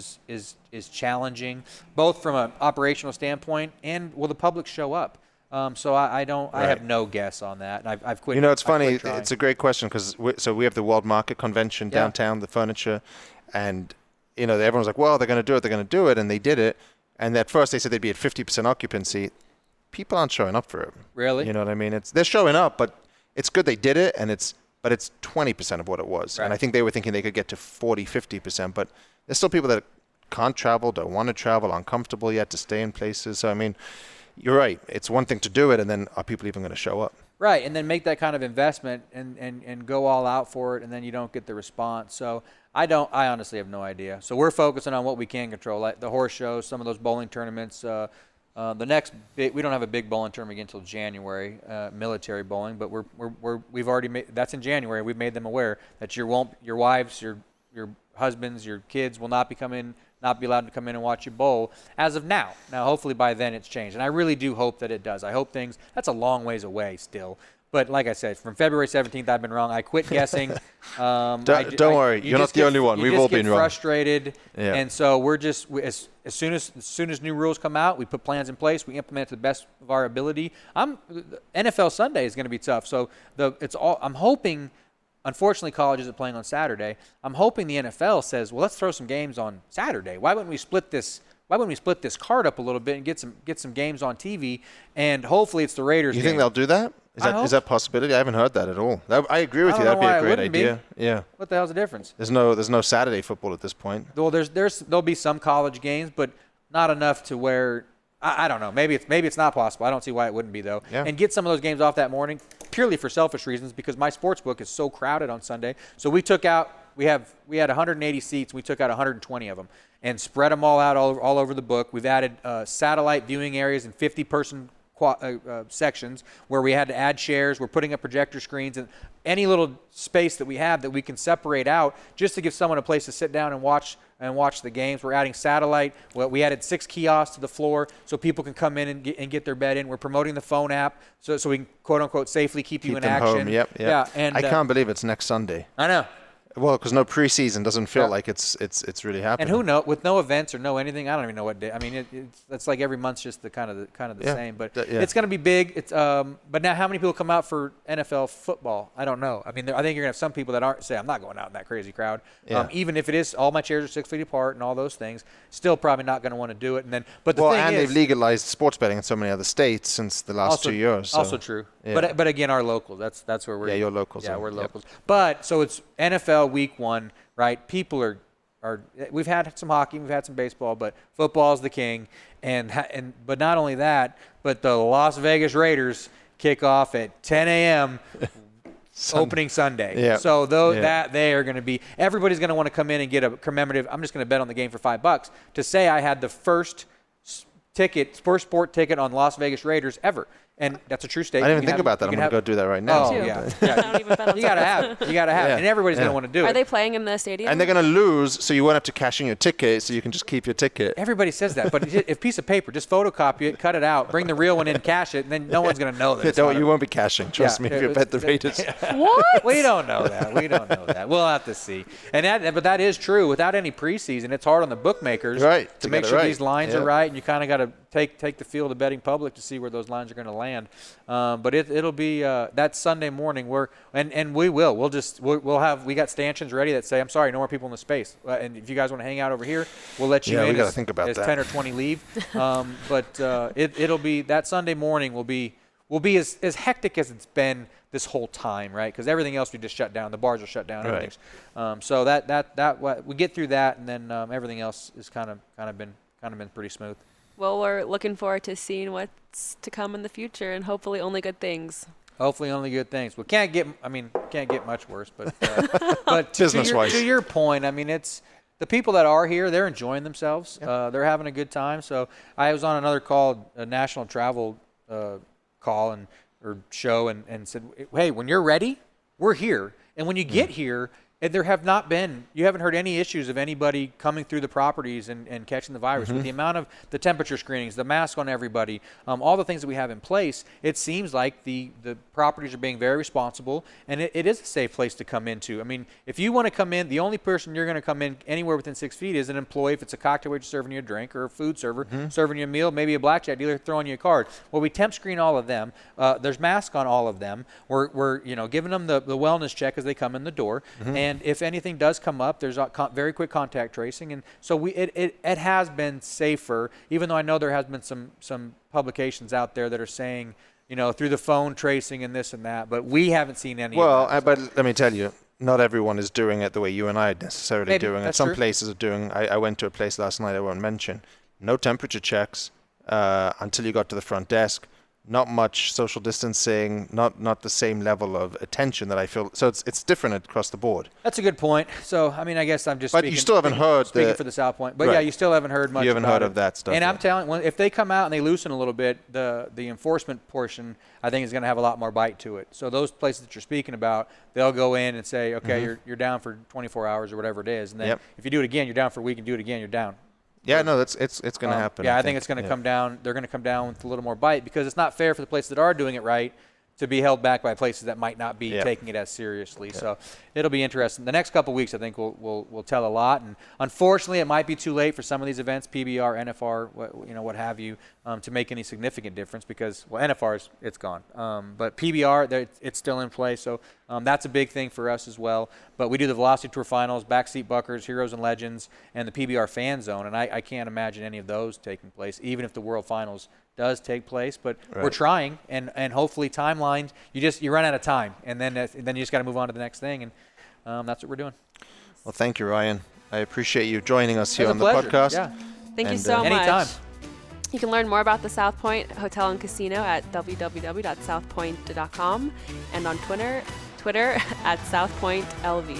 is challenging, both from an operational standpoint and will the public show up? So I have no guess on that. And I've quit. It's funny. It's a great question because we have the World Market Convention downtown, the furniture, and everyone's like, well, they're going to do it, and they did it. And at first they said they'd be at 50% occupancy. People aren't showing up for it. Really? You know what I mean? They're showing up, but it's good they did it, but it's 20% of what it was. Right. And I think they were thinking they could get to 40-50%, but there's still people that can't travel, don't want to travel, uncomfortable yet to stay in places. So, I mean, you're right. It's one thing to do it, and then are people even going to show up? Right, and then make that kind of investment and go all out for it, and then you don't get the response. So I honestly have no idea. So we're focusing on what we can control, like the horse shows, some of those bowling tournaments. The next big, we don't have a big bowling tournament until January, military bowling, but we've already made, that's in January. We've made them aware that your wives, your husbands, your kids will not be allowed to come in and watch you bowl as of now. Now, hopefully by then it's changed, and I really do hope that it does. I hope that's a long ways away still. But like I said, from February 17th, I've been wrong. I quit guessing. Don't worry, you're not the only one. We've all been wrong. Frustrated, and so we're just as soon as new rules come out, we put plans in place. We implement to the best of our ability. NFL Sunday is going to be tough. So I'm hoping. Unfortunately, college isn't playing on Saturday. I'm hoping the NFL says, well, let's throw some games on Saturday. Why wouldn't we split this card up a little bit and get some games on TV? And hopefully it's the Raiders. You think they'll do that? Is that a possibility? I haven't heard that at all. I agree with you. That'd be a great idea. Yeah. What the hell's the difference? There's no Saturday football at this point. Well, there'll be some college games, but not enough to where I don't know. Maybe it's not possible. I don't see why it wouldn't be though. Yeah. And get some of those games off that morning purely for selfish reasons because my sports book is so crowded on Sunday. So we had 180 seats. We took out 120 of them and spread them all out all over the book. We've added satellite viewing areas and 50-person sections where we had to add chairs. We're putting up projector screens and any little space that we have that we can separate out just to give someone a place to sit down and watch the games. We're adding satellite. Well, we added 6 kiosks to the floor so people can come in and get their bet in. We're promoting the phone app so we can quote unquote safely keep you in action. Home. Yep. Yeah. And I can't believe it's next Sunday. I know. Well, because no preseason doesn't feel like it's really happening. And who knows? With no events or no anything, I don't even know what day. I mean, it's like every month's just the kind of the same. But it's going to be big. It's but now how many people come out for NFL football? I don't know. I mean, I think you're going to have some people that aren't say I'm not going out in that crazy crowd. Yeah. Even if it is all my chairs are 6 feet apart and all those things, still probably not going to want to do it. And then, but the thing is, they've legalized sports betting in so many other states since the last 2 years. So. Also true. Yeah. But again, our locals. That's where we're. Yeah, you're locals. Yeah, we're locals. But so it's NFL Week 1. Right, people are. We've had some hockey, we've had some baseball, but football's the king, but not only that, but the Las Vegas Raiders kick off at 10 a.m. opening Sunday. Yeah. So that they are going to be. Everybody's going to want to come in and get a commemorative. I'm just going to bet on the game for $5 to say I had the first sport ticket on Las Vegas Raiders ever. And that's a true statement. I didn't even think about that. I'm going to go do that right now. Oh, yeah. I don't even bet on you got to have it. You got to have it. And everybody's going to want to do it. Are they playing in the stadium? And they're going to lose, so you won't have to cash in your ticket, so you can just keep your ticket. Everybody says that, but if piece of paper, just photocopy it, cut it out, bring the real one in, cash it, and then no one's going to know that. You won't be cashing. Trust me, if you bet the Raiders. What? We don't know that. We'll have to see. But that is true. Without any preseason, it's hard on the bookmakers to make sure right. these lines are right, and you kind of got to take the field of betting public to see where those lines are going to land. But it'll be that Sunday morning we got stanchions ready that say, I'm sorry, no more people in the space. And if you guys want to hang out over here, we'll let you in. We got to think about that. 10 or 20 leave. But it'll be that Sunday morning will be as hectic as it's been this whole time, right? Because everything else we just shut down. The bars are shut down. Right. Everything's so that we get through that, and then everything else is kind of been pretty smooth. Well, we're looking forward to seeing what's to come in the future, and hopefully only good things. Hopefully only good things. Well, can't get much worse, but business-wise. To your point, I mean, it's the people that are here, they're enjoying themselves. Yep. They're having a good time. So I was on another call, a national travel call or show, and said, hey, when you're ready, we're here. And when you get here, and you haven't heard any issues of anybody coming through the properties and catching the virus. With the amount of the temperature screenings, the mask on everybody, all the things that we have in place, it seems like the properties are being very responsible, and it is a safe place to come into. I mean, if you want to come in, the only person you're going to come in anywhere within 6 feet is an employee, if it's a cocktail waitress serving you a drink, or a food server serving you a meal, maybe a blackjack dealer throwing you a card. Well, we temp screen all of them. There's masks on all of them. We're giving them the wellness check as they come in the door. And if anything does come up, there's very quick contact tracing, and so it has been safer. Even though I know there has been some publications out there that are saying, through the phone tracing and this and that, but we haven't seen any. Well, of that, but let me tell you, not everyone is doing it the way you and I are necessarily doing it. Some places are doing. I went to a place last night I won't mention. No temperature checks until you got to the front desk. Not much social distancing, not the same level of attention that I feel. So it's different across the board. That's a good point. So, I mean, I guess I'm just But you still haven't heard speaking for the South Point. But, right. yeah, you still haven't heard much about it. You haven't heard of that stuff. And yet. I'm telling you, if they come out and they loosen a little bit, the enforcement portion, I think, is going to have a lot more bite to it. So those places that you're speaking about, they'll go in and say, okay, you're down for 24 hours or whatever it is. And then if you do it again, you're down for a week, and do it again, you're down. Yeah, no, it's going to happen. Yeah, I think it's going to come down. They're going to come down with a little more bite, because it's not fair for the places that are doing it right to be held back by places that might not be taking it as seriously. So it'll be interesting. The next couple of weeks, I think, will tell a lot. And unfortunately, it might be too late for some of these events, PBR, NFR, what have you, to make any significant difference, because NFR it's gone. But PBR, it's still in play. So that's a big thing for us as well. But we do the Velocity Tour Finals, Backseat Buckers, Heroes and Legends, and the PBR Fan Zone. And I can't imagine any of those taking place, even if the World Finals does take place. But we're trying, and hopefully timelines, you run out of time, and then you just got to move on to the next thing, and that's what we're doing. Well, thank you, Ryan. I appreciate you joining us here on the pleasure. podcast. Yeah. Thank you so much. Anytime. You can learn more about the South Point Hotel and Casino at www.southpoint.com and on Twitter at SouthPointLV.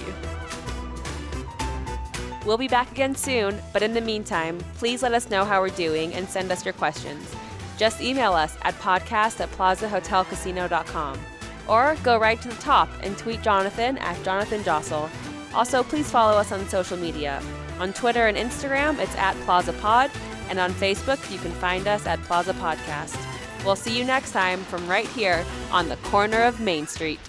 We'll be back again soon, but in the meantime, please let us know how we're doing and send us your questions. Just email us at podcast@plazahotelcasino.com, or go right to the top and tweet Jonathan at Jonathan Jossel. Also, please follow us on social media. On Twitter and Instagram, it's at PlazaPod, and on Facebook, you can find us at Plaza Podcast. We'll see you next time from right here on the corner of Main Street.